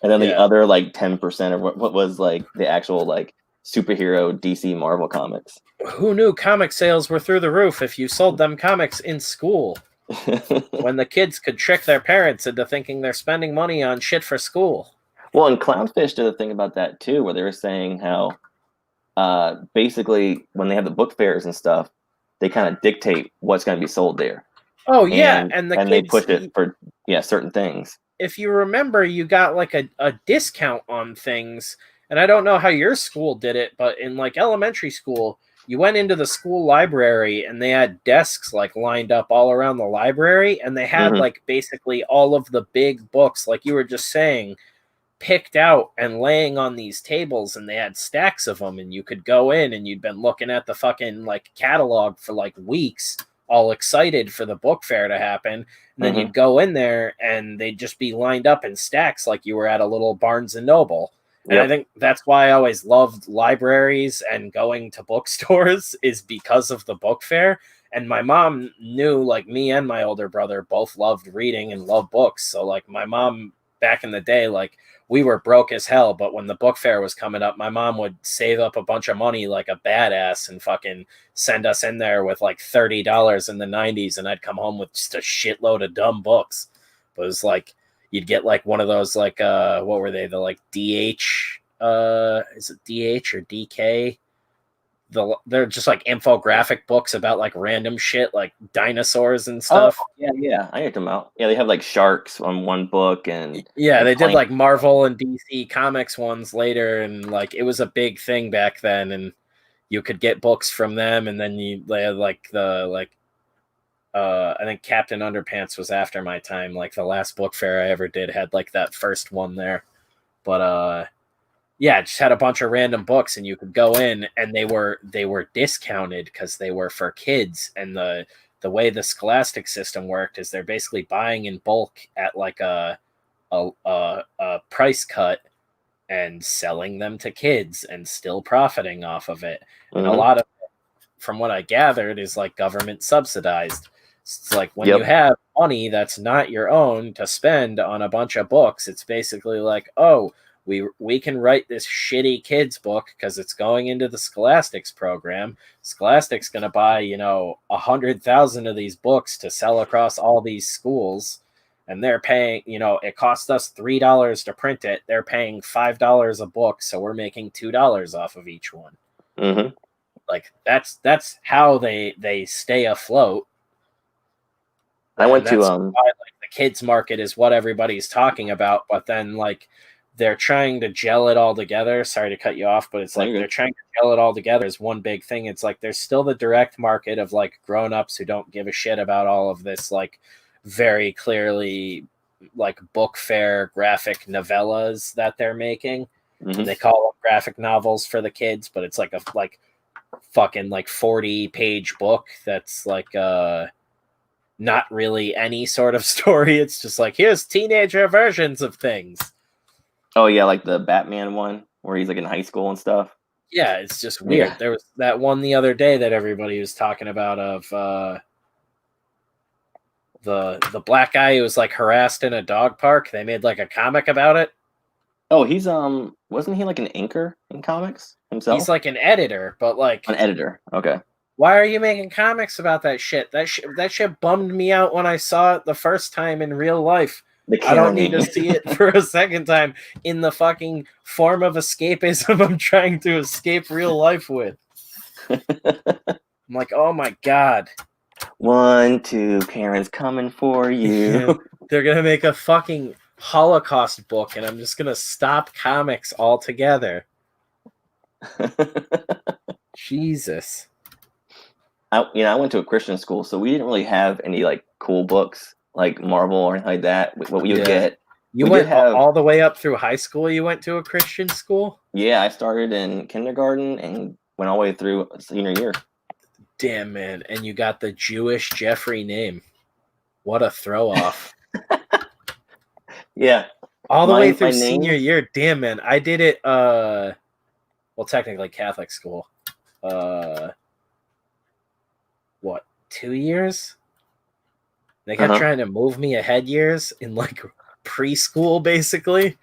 and then the other like 10% of what was like the actual like superhero DC Marvel comics. Who knew comic sales were through the roof if you sold them comics in school? When the kids could trick their parents into thinking they're spending money on shit for school. Well, and Clownfish did a thing about that too, where they were saying how basically when they have the book fairs and stuff, they kind of dictate what's going to be sold there. Oh yeah, and kids, they push it for certain things. If you remember, you got like a discount on things, and I don't know how your school did it, but in like elementary school, you went into the school library and they had desks like lined up all around the library, and they had like basically all of the big books, like you were just saying, picked out and laying on these tables, and they had stacks of them, and you could go in and you'd been looking at the fucking like catalog for like weeks, all excited for the book fair to happen, and then you'd go in there and they'd just be lined up in stacks like you were at a little Barnes and Noble. And I think that's why I always loved libraries and going to bookstores, is because of the book fair. And my mom knew, like, me and my older brother both loved reading and loved books. So like my mom back in the day, like, we were broke as hell, but when the book fair was coming up, my mom would save up a bunch of money like a badass and fucking send us in there with like $30 in the 90s, and I'd come home with just a shitload of dumb books. But it was like, you'd get like one of those like what were they, the like DH is it DH or DK? They're just like infographic books about like random shit like dinosaurs and stuff. Yeah, I get them out. Yeah, they have like sharks on one book, and they did like Marvel and DC Comics ones later, and like it was a big thing back then, and you could get books from them, and then they had like I think Captain Underpants was after my time. Like the last book fair I ever did had like that first one there, but yeah, just had a bunch of random books, and you could go in, and they were discounted because they were for kids. And the way the Scholastic system worked is they're basically buying in bulk at like a price cut and selling them to kids and still profiting off of it. And a lot of it, from what I gathered, is like government subsidized. It's like when you have money that's not your own to spend on a bunch of books, it's basically like, oh, we can write this shitty kids book because it's going into the Scholastics program. Scholastic's going to buy, 100,000 of these books to sell across all these schools. And they're paying, it cost us $3 to print it. They're paying $5 a book. So we're making $2 off of each one. Like that's how they stay afloat. I went to why, like, the kids market is what everybody's talking about, but then like they're trying to gel it all together. Sorry to cut you off, but it's like they're trying to gel it all together as one big thing. It's like there's still the direct market of like grown-ups who don't give a shit about all of this like very clearly like book fair graphic novellas that they're making. They call them graphic novels for the kids, but it's like a fucking 40-page book that's like not really any sort of story. It's just like, here's teenager versions of things. Oh yeah, like the Batman one where he's like in high school and stuff. Yeah, it's just weird. There was that one the other day that everybody was talking about of the black guy who was like harassed in a dog park. They made like a comic about it. Oh, he's wasn't he like an inker in comics himself? He's like an editor, but like an editor. Okay. Why are you making comics about that shit? That shit bummed me out when I saw it the first time in real life. I don't need to see it for a second time in the fucking form of escapism I'm trying to escape real life with. I'm like, oh my god. 1, 2, Karen's coming for you. They're going to make a fucking Holocaust book, and I'm just going to stop comics altogether. Jesus. I went to a Christian school, so we didn't really have any like cool books like Marvel or anything like that. What we would get, You we did went have. all the way up through high school. You went to a Christian school? Yeah, I started in kindergarten and went all the way through senior year. Damn, man. And you got the Jewish Jeffrey name. What a throw off. Yeah. All the way through senior year. Damn, man. I did it, well, technically Catholic school. What, 2 years? They kept trying to move me ahead years in like preschool, basically.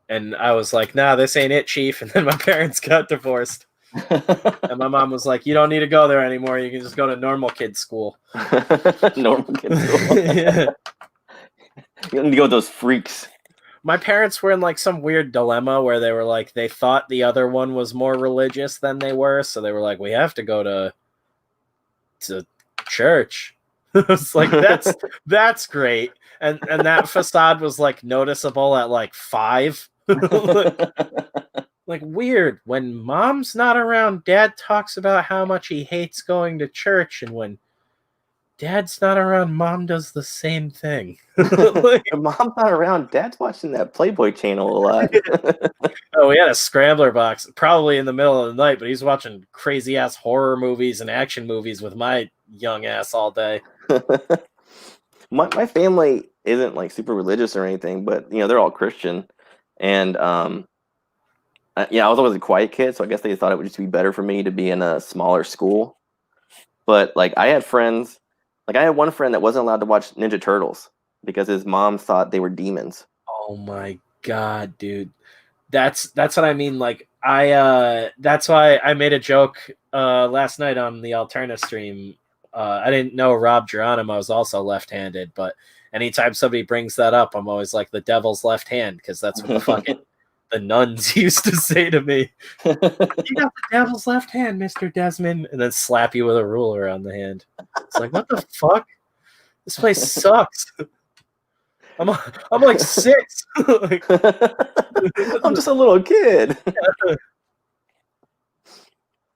And I was like, nah, this ain't it, Chief. And then my parents got divorced. And my mom was like, you don't need to go there anymore. You can just go to normal kid school. Normal kid school. Yeah. You don't need to go with those freaks. My parents were in like some weird dilemma where they were like, they thought the other one was more religious than they were. So they were like, we have to go to church. It's like, that's great. And that facade was like noticeable at like 5. Like weird. When mom's not around, dad talks about how much he hates going to church, and when dad's not around, mom does the same thing. Like, mom's not around, dad's watching that Playboy channel a lot. Oh, we had a scrambler box probably in the middle of the night, but he's watching crazy ass horror movies and action movies with my young ass all day. My family isn't like super religious or anything, but they're all Christian. And I was always a quiet kid, so I guess they thought it would just be better for me to be in a smaller school. But like I had friends, like I had one friend that wasn't allowed to watch Ninja Turtles because his mom thought they were demons. Oh my god, dude. That's what I mean. Like that's why I made a joke last night on the Alterna stream. I didn't know Rob Geronimo was also left-handed, but anytime somebody brings that up, I'm always like the devil's left hand, because that's what the fucking the nuns used to say to me. You got the devil's left hand, Mr. Desmond, and then slap you with a ruler on the hand. It's like, what the fuck? This place sucks. I'm like 6. Like, I'm just a little kid.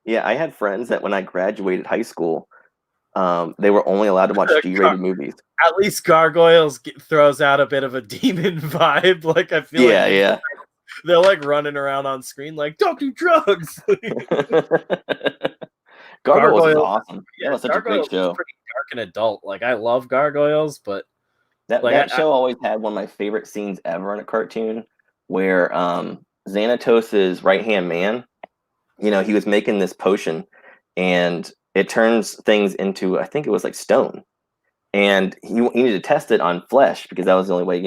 Yeah, I had friends that when I graduated high school, they were only allowed to watch G-rated movies. At least Gargoyles throws out a bit of a demon vibe. Like I feel like they're like running around on screen like, don't do drugs. Gargoyles is awesome. Yeah, it's such a great show. Pretty dark and adult. Like I love Gargoyles, but that show always had one of my favorite scenes ever in a cartoon, where Xanatos' right-hand man, he was making this potion, and it turns things into, I think it was like stone, and he needed to test it on flesh because that was the only way,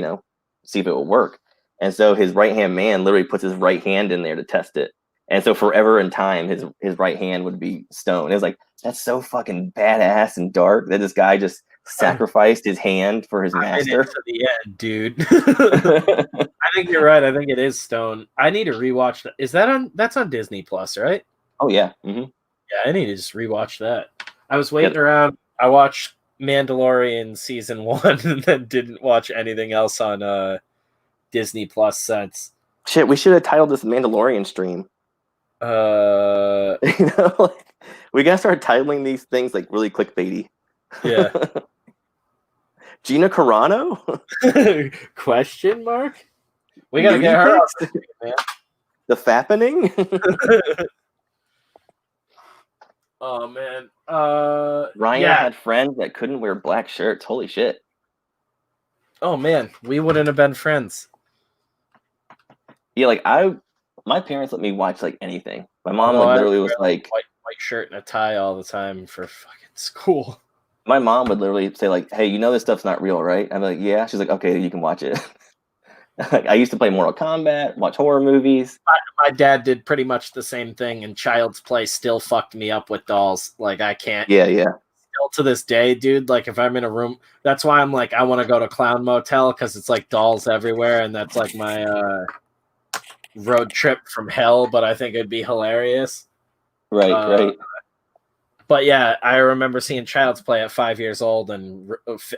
see if it would work. And so his right-hand man literally puts his right hand in there to test it. And so forever in time, his right hand would be stone. It was like, that's so fucking badass and dark that this guy just sacrificed his hand for his master. To the end, dude. I think you're right. I think it is stone. I need to rewatch that. Is that on? That's on Disney Plus, right? Oh yeah. Mm-hmm. Yeah, I need to just rewatch that. I was waiting around. I watched Mandalorian season 1 and then didn't watch anything else on Disney Plus since. Shit, we should have titled this Mandalorian stream. We gotta start titling these things like really clickbaity. Yeah. Gina Carano? Question mark? We gotta get her off the screen, man. The fappening? Oh man. Ryan had friends that couldn't wear black shirts. Holy shit. Oh man, we wouldn't have been friends. Yeah, like my parents let me watch like anything. My mom literally was like white shirt and a tie all the time for fucking school. My mom would literally say like, "Hey, this stuff's not real, right?" I'm like, "Yeah." She's like, "Okay, you can watch it." Like, I used to play Mortal Kombat, watch horror movies. My dad did pretty much the same thing, and Child's Play still fucked me up with dolls. Like I can't. Yeah. Still to this day, dude. Like if I'm in a room, that's why I'm like, I want to go to Clown Motel because it's like dolls everywhere, and that's like my road trip from hell. But I think it'd be hilarious. Right. But yeah, I remember seeing Child's Play at 5 years old, and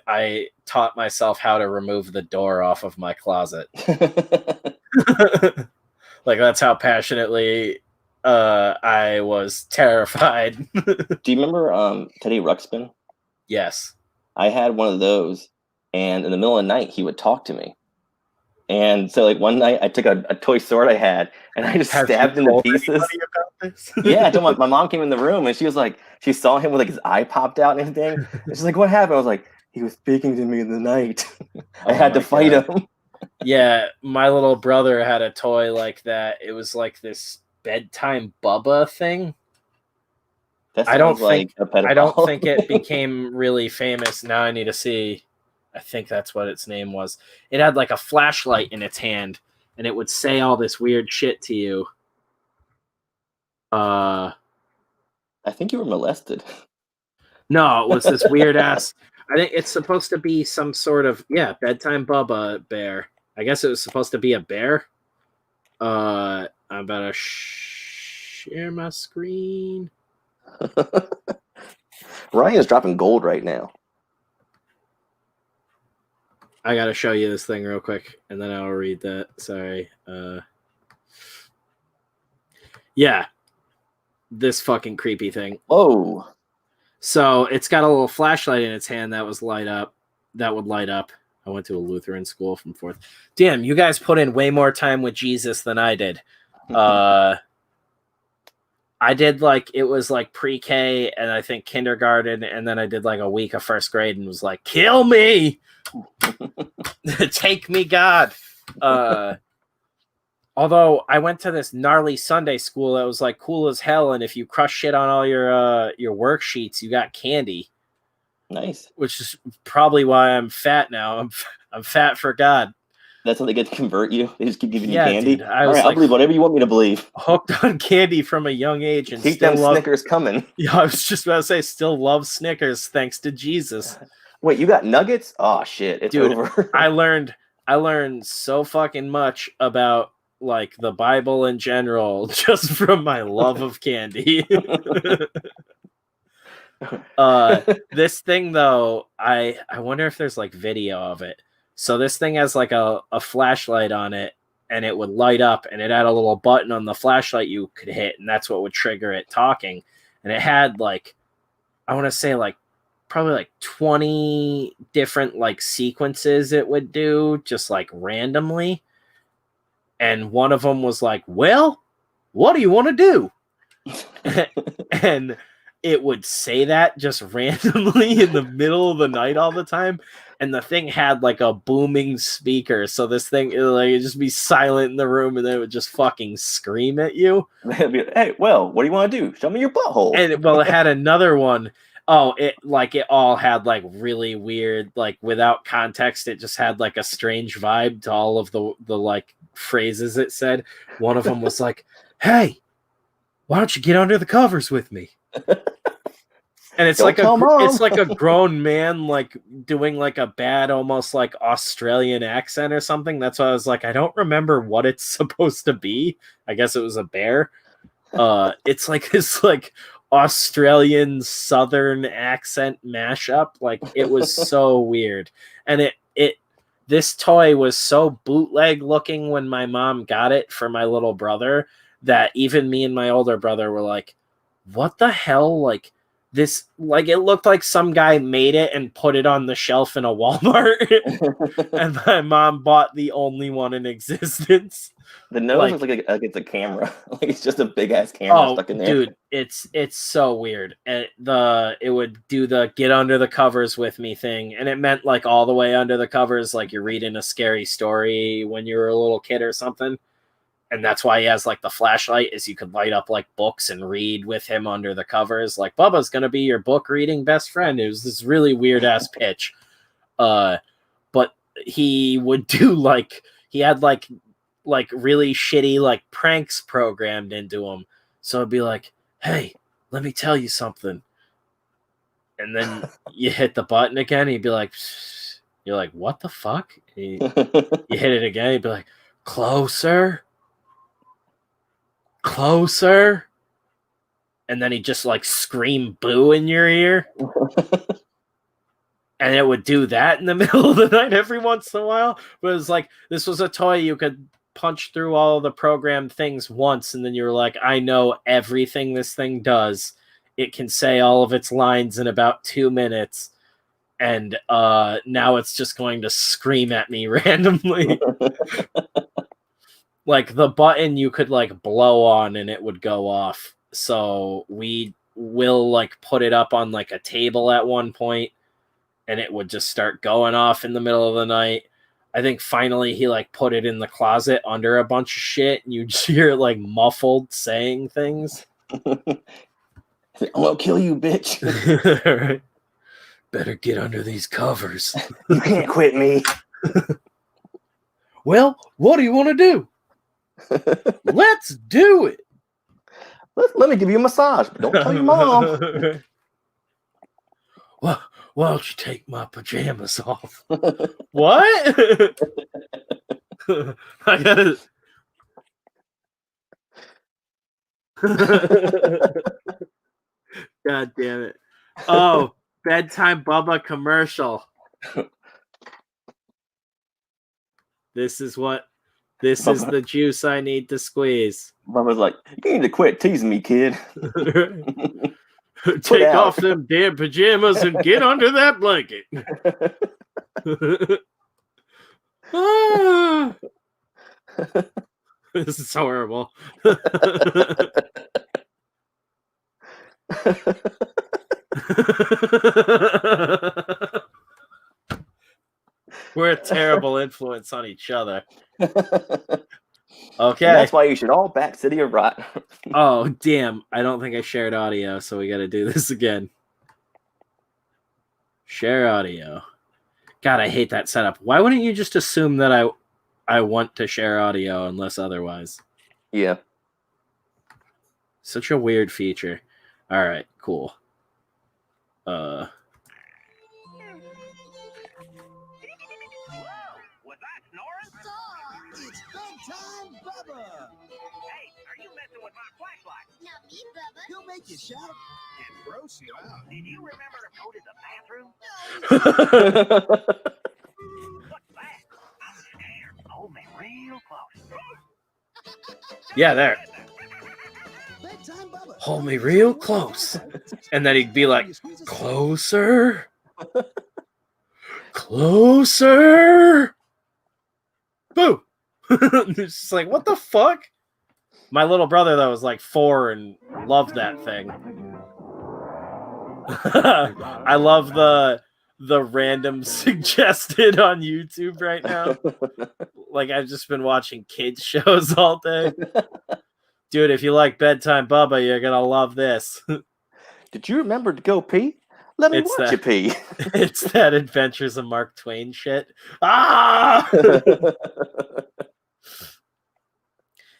I taught myself how to remove the door off of my closet. Like that's how passionately I was terrified. Do you remember Teddy Ruxpin? Yes. I had one of those, and in the middle of the night, he would talk to me. And so, like, one night, I took a toy sword I had, and I just stabbed into pieces. About this? Yeah, I told my mom came in the room, and she was like, she saw him with like his eye popped out and everything. And she's like, "What happened?" I was like, "He was speaking to me in the night. I had to fight him." Yeah, my little brother had a toy like that. It was like this bedtime Bubba thing. I don't think it became really famous. Now I need to see. I think that's what its name was. It had like a flashlight in its hand, and it would say all this weird shit to you. I think you were molested. No, it was this weird ass. I think it's supposed to be some sort of bedtime Bubba bear. I guess it was supposed to be a bear. I'm about to share my screen. Ryan is dropping gold right now. I gotta show you this thing real quick, and then I'll read that. Sorry. Yeah. This fucking creepy thing. Oh. So it's got a little flashlight in its hand that would light up. I went to a Lutheran school from 4th. Damn, you guys put in way more time with Jesus than I did. I did it was like pre-K and I think kindergarten, and then I did like a week of 1st grade and was like, kill me! Take me, God! Although I went to this gnarly Sunday school that was like cool as hell, and if you crush shit on all your worksheets, you got candy. Nice. Which is probably why I'm fat now. I'm fat for God. That's how they get to convert you. They just keep giving you candy. Dude, I'll believe whatever you want me to believe. Hooked on candy from a young age, and keep them Snickers coming. Yeah, I was just about to say, still love Snickers thanks to Jesus. Wait, you got nuggets? Oh shit, it's over. I learned so fucking much about like the Bible in general just from my love of candy. This thing though, I wonder if there's like video of it. So this thing has like a flashlight on it, and it would light up, and it had a little button on the flashlight you could hit, and that's what would trigger it talking. And it had like, I want to say like probably like 20 different like sequences it would do just like randomly. And one of them was like, well, what do you want to do? And it would say that just randomly in the middle of the night all the time. And the thing had like a booming speaker. So this thing, it'd just be silent in the room, and then it would just fucking scream at you. Hey, well, what do you want to do? Show me your butthole. And it had another one. Oh, it all had like really weird, like without context, it just had like a strange vibe to all of the like phrases it said. One of them was like, hey, why don't you get under the covers with me? And it's like a grown man like doing like a bad, almost like Australian accent or something. That's why I was like, I don't remember what it's supposed to be. I guess it was a bear. It's like this like Australian Southern accent mashup. Like it was so weird. And this toy was so bootleg looking when my mom got it for my little brother that even me and my older brother were like, what the hell? Like this, like it looked like some guy made it and put it on the shelf in a Walmart. And my mom bought the only one in existence. The nose looks like it's a camera. Like it's just a big ass camera stuck in there. Dude, it's so weird. And it would do the get under the covers with me thing, and it meant like all the way under the covers, like you're reading a scary story when you were a little kid or something. And that's why he has like the flashlight, is you could light up like books and read with him under the covers. Like Bubba's gonna be your book reading best friend. It was this really weird ass pitch. But he would do like, he had like really shitty like pranks programmed into him. So it'd be like, hey, let me tell you something. And then you hit the button again. He'd be like, psst. You're like, what the fuck? You hit it again. He'd be like, closer. And then he'd just like scream boo in your ear. And it would do that in the middle of the night every once in a while. But it was like, this was a toy you could punched through all of the program things once, and then you're like, I know everything this thing does. It can say all of its lines in about 2 minutes, and now it's just going to scream at me randomly. Like, the button you could, like, blow on and it would go off. So we will, like, put it up on, like, a table at one point, and it would just start going off in the middle of the night. I think finally he, like, put it in the closet under a bunch of shit, and you just hear it, like, muffled saying things. I'm gonna kill you, bitch. Right. Better get under these covers. You can't quit me. Well, what do you want to do? Let's do it. Let me give you a massage, but don't tell your mom. Well, why don't you take my pajamas off? What? I gotta. God damn it. Oh, bedtime Bubba commercial. This is the juice I need to squeeze. Bubba's like, you need to quit teasing me, kid. Take off them damn pajamas and get under that blanket. This is horrible. We're a terrible influence on each other. Okay. And that's why you should all back City of Rot. Oh, damn. I don't think I shared audio, so we got to do this again. Share audio. God, I hate that setup. Why wouldn't you just assume that I want to share audio unless otherwise? Yeah. Such a weird feature. All right, cool. It's bedtime, Bubba! Hey, are you messing with my flashlight? Not me, Bubba. He'll make you shout and gross you out. Did you remember to go to the bathroom? What's that? I'm scared. Hold me real close. Yeah, there. Bedtime, Bubba. Hold me real close. And then he'd be like, closer. Closer. Boo. It's just like, what the fuck? My little brother, though, was like 4 and loved that thing. I love the random suggested on YouTube right now. Like, I've just been watching kids shows all day. Dude, if you like Bedtime Bubba, you're gonna love this. Did you remember to go pee? Let me watch you pee. It's that Adventures of Mark Twain shit. Ah!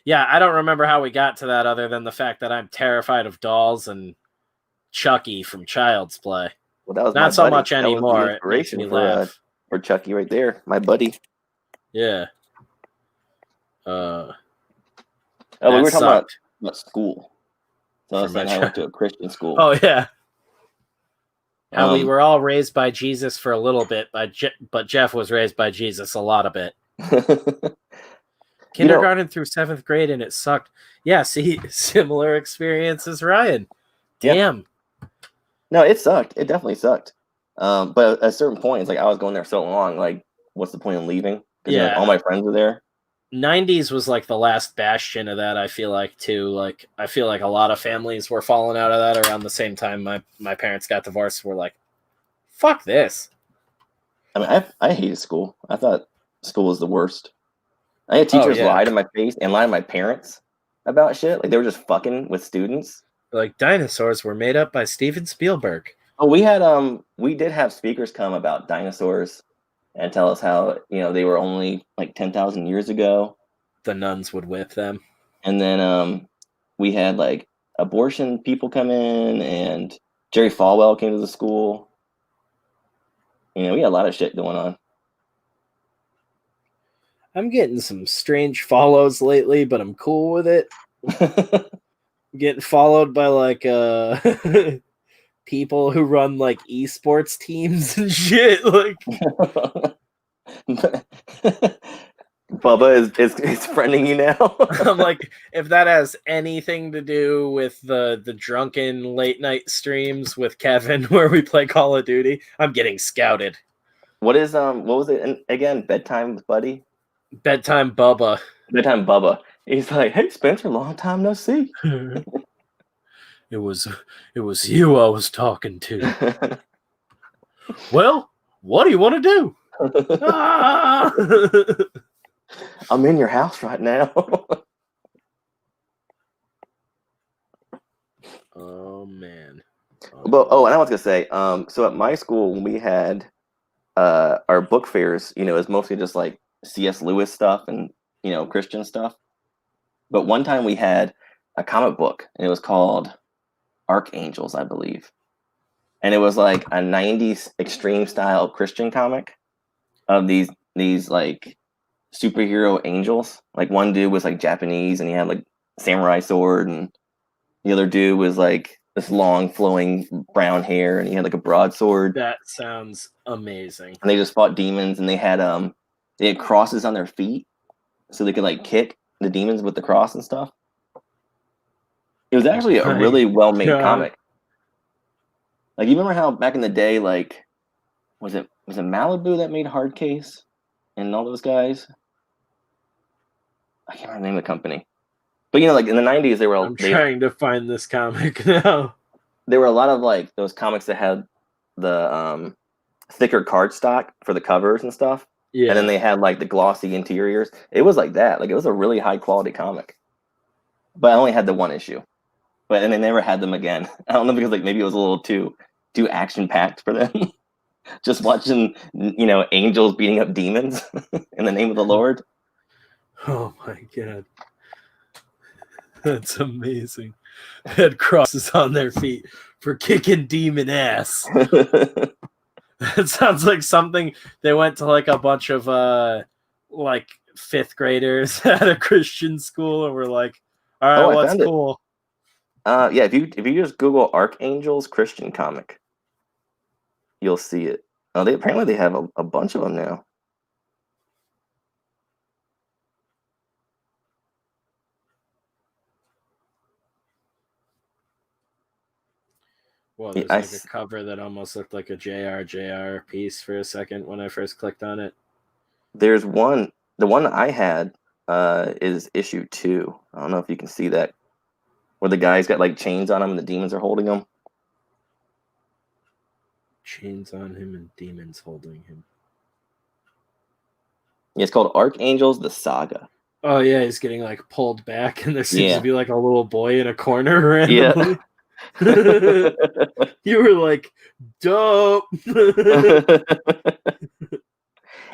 Yeah, I don't remember how we got to that other than the fact that I'm terrified of dolls and Chucky from Child's Play. Well, that was not so buddy. much anymore. It makes me laugh. For Chucky right there, my buddy. Yeah. We were talking about school. So I was saying I went to a Christian school. Oh, yeah. How we were all raised by Jesus for a little bit, but Jeff was raised by Jesus a lot of it. Kindergarten through 7th grade, and it sucked. Yeah, see, similar experience as Ryan. Damn. Yeah. No, it sucked. It definitely sucked. But at a certain point, it's like I was going there so long. Like, what's the point of leaving? Yeah, like, all my friends were there. 90s was like the last bastion of that. I feel like too. Like, I feel like a lot of families were falling out of that around the same time my parents got divorced. Were like, fuck this. I mean, I hated school. I thought school was the worst. I had teachers lie to my face and lie to my parents about shit. Like, they were just fucking with students. Like, dinosaurs were made up by Steven Spielberg. Oh, we did have speakers come about dinosaurs and tell us how, they were only like 10,000 years ago. The nuns would whip them. And then we had like abortion people come in, and Jerry Falwell came to the school. We had a lot of shit going on. I'm getting some strange follows lately, but I'm cool with it. Getting followed by like people who run like esports teams and shit. Like, Bubba is friending you now. I'm like, if that has anything to do with the drunken late night streams with Kevin where we play Call of Duty, I'm getting scouted. What was it again? Bedtime Buddy? Bedtime Bubba. Bedtime Bubba. He's like, hey Spencer, long time no see. It was you I was talking to. Well, what do you want to do? Ah! I'm in your house right now. Oh man. But and I was gonna say, so at my school when we had our book fairs, you know, it's mostly just like C.S. Lewis stuff and, you know, Christian stuff. But one time we had a comic book and it was called Archangels, I believe. And it was like a 90s extreme style Christian comic of these like superhero angels. Like one dude was like Japanese and he had like samurai sword, and the other dude was like this long flowing brown hair and he had like a broadsword. That sounds amazing. And they just fought demons, and they had crosses on their feet so they could like kick the demons with the cross and stuff. It was actually a really well made comic. Like, you remember how back in the day, like, was it Malibu that made Hardcase and all those guys? I can't remember the name of the company. But, you know, like in the 90s, I'm trying to find this comic now. There were a lot of like those comics that had the thicker cardstock for the covers and stuff. Yeah. And then they had like the glossy interiors. It was like that. Like, it was a really high quality comic. But I only had the one issue. And they never had them again. I don't know, because like maybe it was a little too action packed for them. Just watching, you know, angels beating up demons in the name of the Lord. Oh my god, that's amazing. Had crosses on their feet for kicking demon ass. That sounds like something they went to like a bunch of like 5th graders at a Christian school and were like, all right, what's cool? Yeah, if you just Google Archangels Christian comic, you'll see it. They apparently have a bunch of them now. Well, there's like a cover that almost looked like a JR piece for a second when I first clicked on it. There's one. The one that I had is issue 2. I don't know if you can see that, where the guy's got like chains on him and the demons are holding him. Chains on him and demons holding him. Yeah, it's called Archangels: The Saga. Oh yeah, he's getting like pulled back, and there seems to be like a little boy in a corner randomly. Yeah. You were like, dope.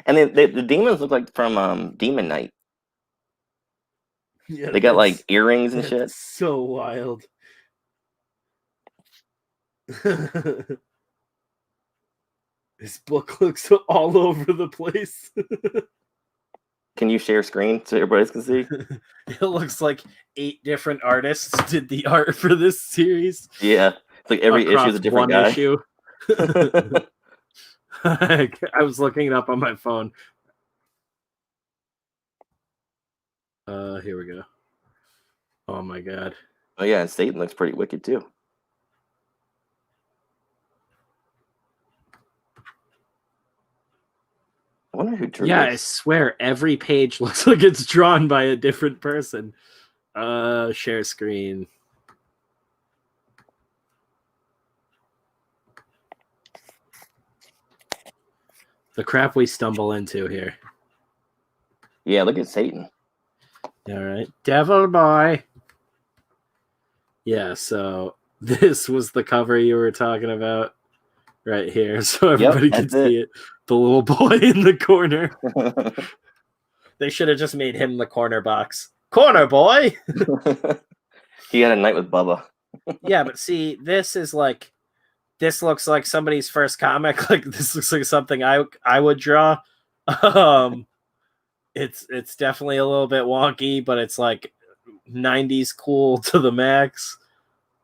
And the demons look like from Demon Knight. Yeah, they got like earrings and shit. So wild. This book looks all over the place. Can you share screen so everybody can see? It looks like 8 different artists did the art for this series. Yeah, it's like every issue is a different guy. Issue. I was looking it up on my phone. Here we go. Oh my god. Oh yeah, and Satan looks pretty wicked too. I wonder who drew this. I swear every page looks like it's drawn by a different person. Share screen. The crap we stumble into here. Yeah, look at Satan. All right. Devil boy. Yeah, so this was the cover you were talking about right here, so everybody can see it. The little boy in the corner. They should have just made him the corner box. Corner boy! He had a night with Bubba. Yeah, but see, this looks like somebody's first comic. Like, this looks like something I would draw. It's definitely a little bit wonky, but it's like 90s cool to the max.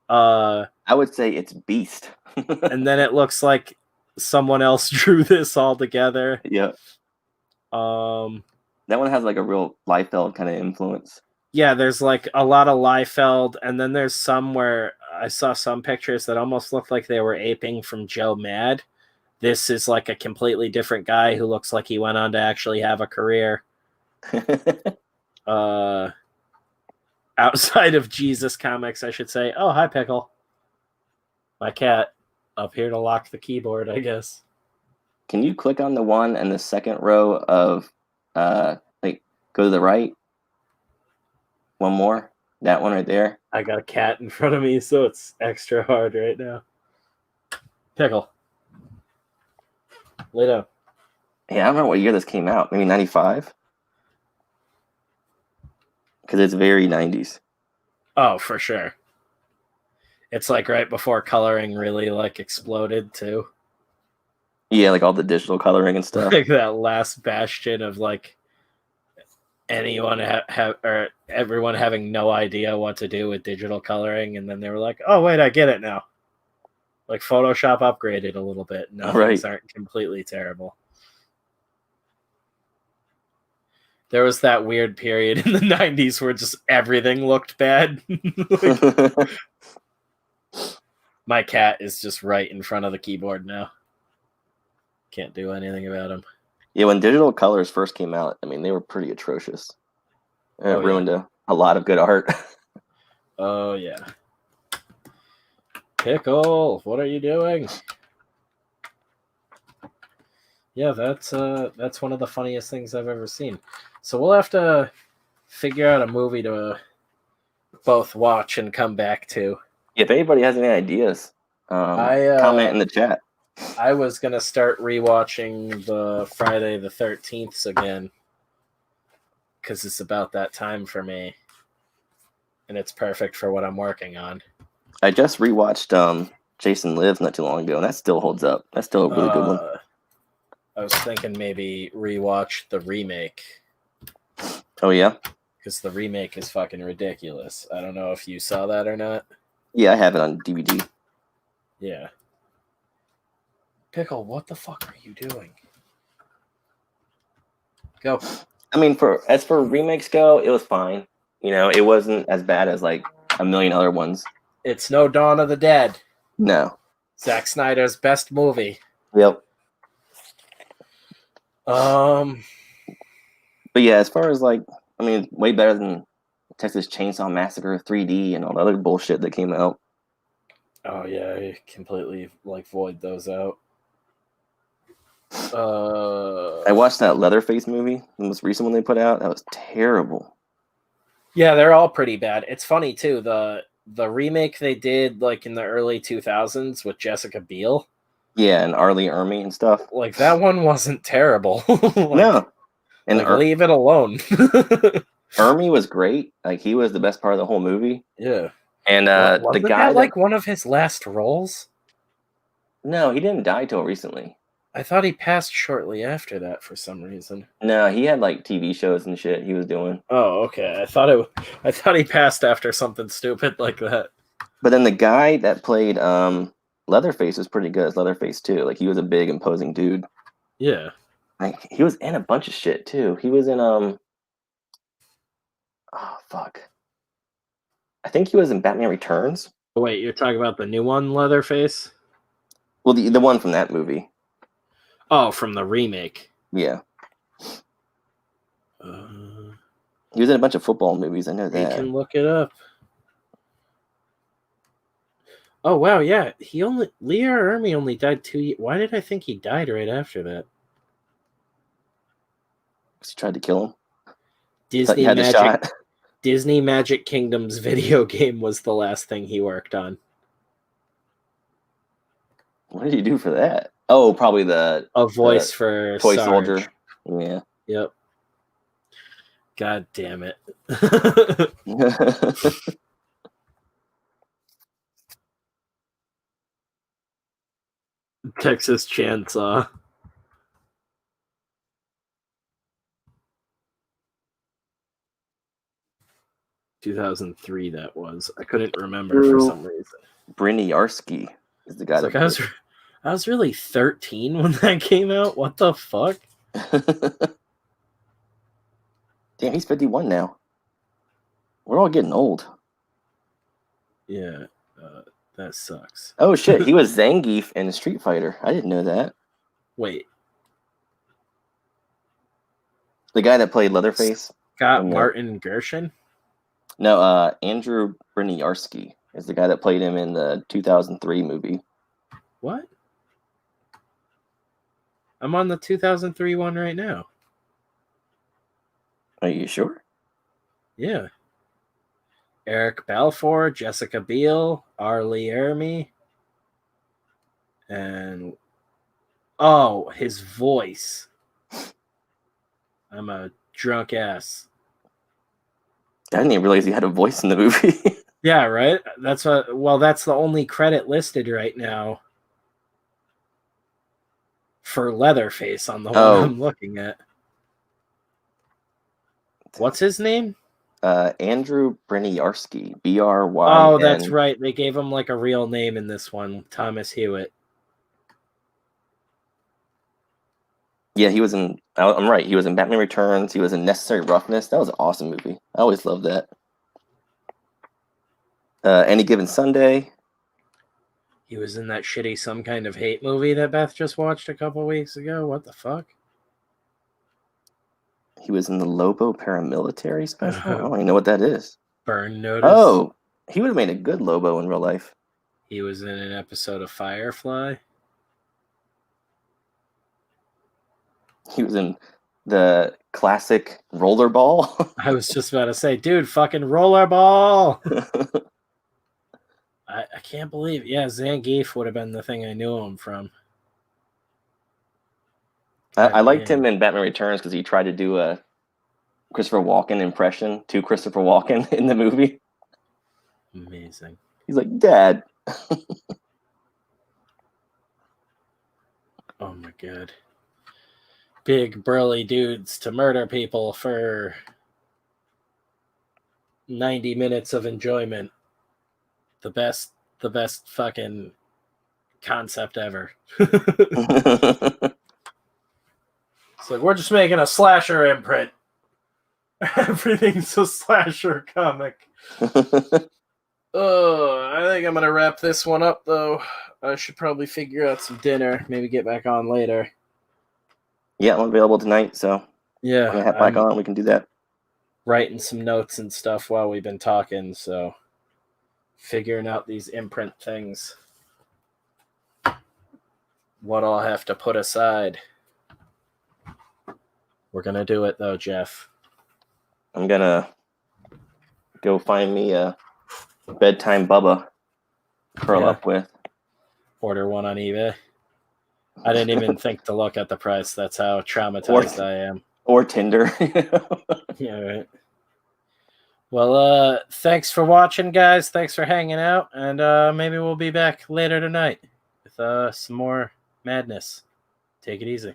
I would say it's Beast. And then it looks like someone else drew this all together. Yeah. That one has like a real Liefeld kind of influence. Yeah, there's like a lot of Liefeld, and then there's some where I saw some pictures that almost looked like they were aping from Joe Mad. This is like a completely different guy who looks like he went on to actually have a career. Outside of Jesus Comics, I should say. Oh, hi, Pickle. My cat up here to lock the keyboard, I guess. Can you click on the one in the second row of, like, go to the right? One more? That one right there? I got a cat in front of me, so it's extra hard right now. Pickle. Lay down. Yeah, I don't know what year this came out. Maybe 95? Because it's very 90s. Oh, for sure. It's like right before coloring really like exploded too. Yeah, like all the digital coloring and stuff. Like that last bastion of like anyone or everyone having no idea what to do with digital coloring, and then they were like, "Oh wait, I get it now." Like Photoshop upgraded a little bit. No, things aren't completely terrible. There was that weird period in the 90s where just everything looked bad. Like, my cat is just right in front of the keyboard now. Can't do anything about him. Yeah, when digital colors first came out, I mean, they were pretty atrocious. And it ruined a lot of good art. Oh, yeah. Pickle, what are you doing? Yeah, that's one of the funniest things I've ever seen. So we'll have to figure out a movie to both watch and come back to. If anybody has any ideas, comment in the chat. I was going to start rewatching the Friday the 13th again because it's about that time for me. And it's perfect for what I'm working on. I just rewatched Jason Lives not too long ago, and that still holds up. That's still a really good one. I was thinking maybe rewatch the remake. Oh, yeah? Because the remake is fucking ridiculous. I don't know if you saw that or not. Yeah, I have it on DVD. Yeah. Pickle, what the fuck are you doing? Go. I mean, as for remakes go, it was fine. You know, it wasn't as bad as like a million other ones. It's no Dawn of the Dead. No. Zack Snyder's best movie. Yep. But yeah, as far as like, I mean, way better than Texas Chainsaw Massacre 3D and all the other bullshit that came out. Oh yeah, I completely like void those out. I watched that Leatherface movie, the most recent one they put out. That was terrible. Yeah, they're all pretty bad. It's funny too, the remake they did like in the early 2000s with Jessica Biel. Yeah, and Arlie Ermey and stuff. Like that one wasn't terrible. Like, no. And like, leave it alone. Ermey was great. Like he was the best part of the whole movie. Yeah. And the guy that like one of his last roles? No, he didn't die till recently. I thought he passed shortly after that for some reason. No, he had like TV shows and shit he was doing. Oh, okay. I thought he passed after something stupid like that. But then the guy that played Leatherface was pretty good as Leatherface too. Like he was a big imposing dude. Yeah. Like he was in a bunch of shit too. He was in oh fuck. I think he was in Batman Returns. Oh, wait, you're talking about the new one, Leatherface? Well, the one from that movie. Oh, from the remake. Yeah. He was in a bunch of football movies. I know that. You can look it up. Oh wow, yeah. Leah Ermey only died 2 years. Why did I think he died right after that? He tried to kill him. Disney Magic Kingdom's video game was the last thing he worked on. What did he do for that? Oh, probably a voice for Toy Sarge. Soldier. Yeah. Yep. God damn it. Texas Chainsaw. $2003 that was. I couldn't remember for some reason. Brynny Yarsky is the guy. Like I was really 13 when that came out. What the fuck? Damn, he's 51 now. We're all getting old. Yeah, that sucks. Oh shit, he was Zangief in Street Fighter. I didn't know that. Wait, The guy that played Leatherface. Scott No. Martin Gershon? No, Andrew Briniarski is the guy that played him in the 2003 movie. What? I'm on the 2003 one right now. Are you sure? Yeah. Eric Balfour, Jessica Biel, Arlie Ermy, and oh, his voice. I'm a drunk ass. I didn't even realize he had a voice in the movie. Yeah, right? That's that's the only credit listed right now for Leatherface on the one I'm looking at. What's his name? Andrew Briniarski. Bryn. Oh, that's right. They gave him like a real name in this one, Thomas Hewitt. Yeah, he was in. I'm right. He was in Batman Returns. He was in Necessary Roughness. That was an awesome movie. I always loved that. Any Given Sunday. He was in that shitty Some Kind of Hate movie that Beth just watched a couple weeks ago. What the fuck? He was in the Lobo paramilitary special. I don't even know what that is. Burn Notice. Oh, he would have made a good Lobo in real life. He was in an episode of Firefly. He was in the classic Rollerball. I was just about to say, dude, fucking Rollerball. I can't believe, yeah, Zangief would have been the thing I knew him from. I liked him in Batman Returns because he tried to do a Christopher Walken impression to Christopher Walken in the movie. Amazing. He's like, Dad. Oh my god. Big burly dudes to murder people for 90 minutes of enjoyment. The best fucking concept ever. It's like, we're just making a slasher imprint. Everything's a slasher comic. Oh, I think I'm gonna wrap this one up though. I should probably figure out some dinner. Maybe get back on later. Yeah, I'm available tonight, so Yeah, when I have back on, we can do that. Writing some notes and stuff while we've been talking, so figuring out these imprint things. What I'll have to put aside. We're gonna do it though, Jeff. I'm gonna go find me a bedtime Bubba curl up with. Order one on eBay. I didn't even think to look at the price. That's how traumatized I am. Or Tinder. Yeah, right. Well, thanks for watching, guys. Thanks for hanging out, and maybe we'll be back later tonight with some more madness. Take it easy.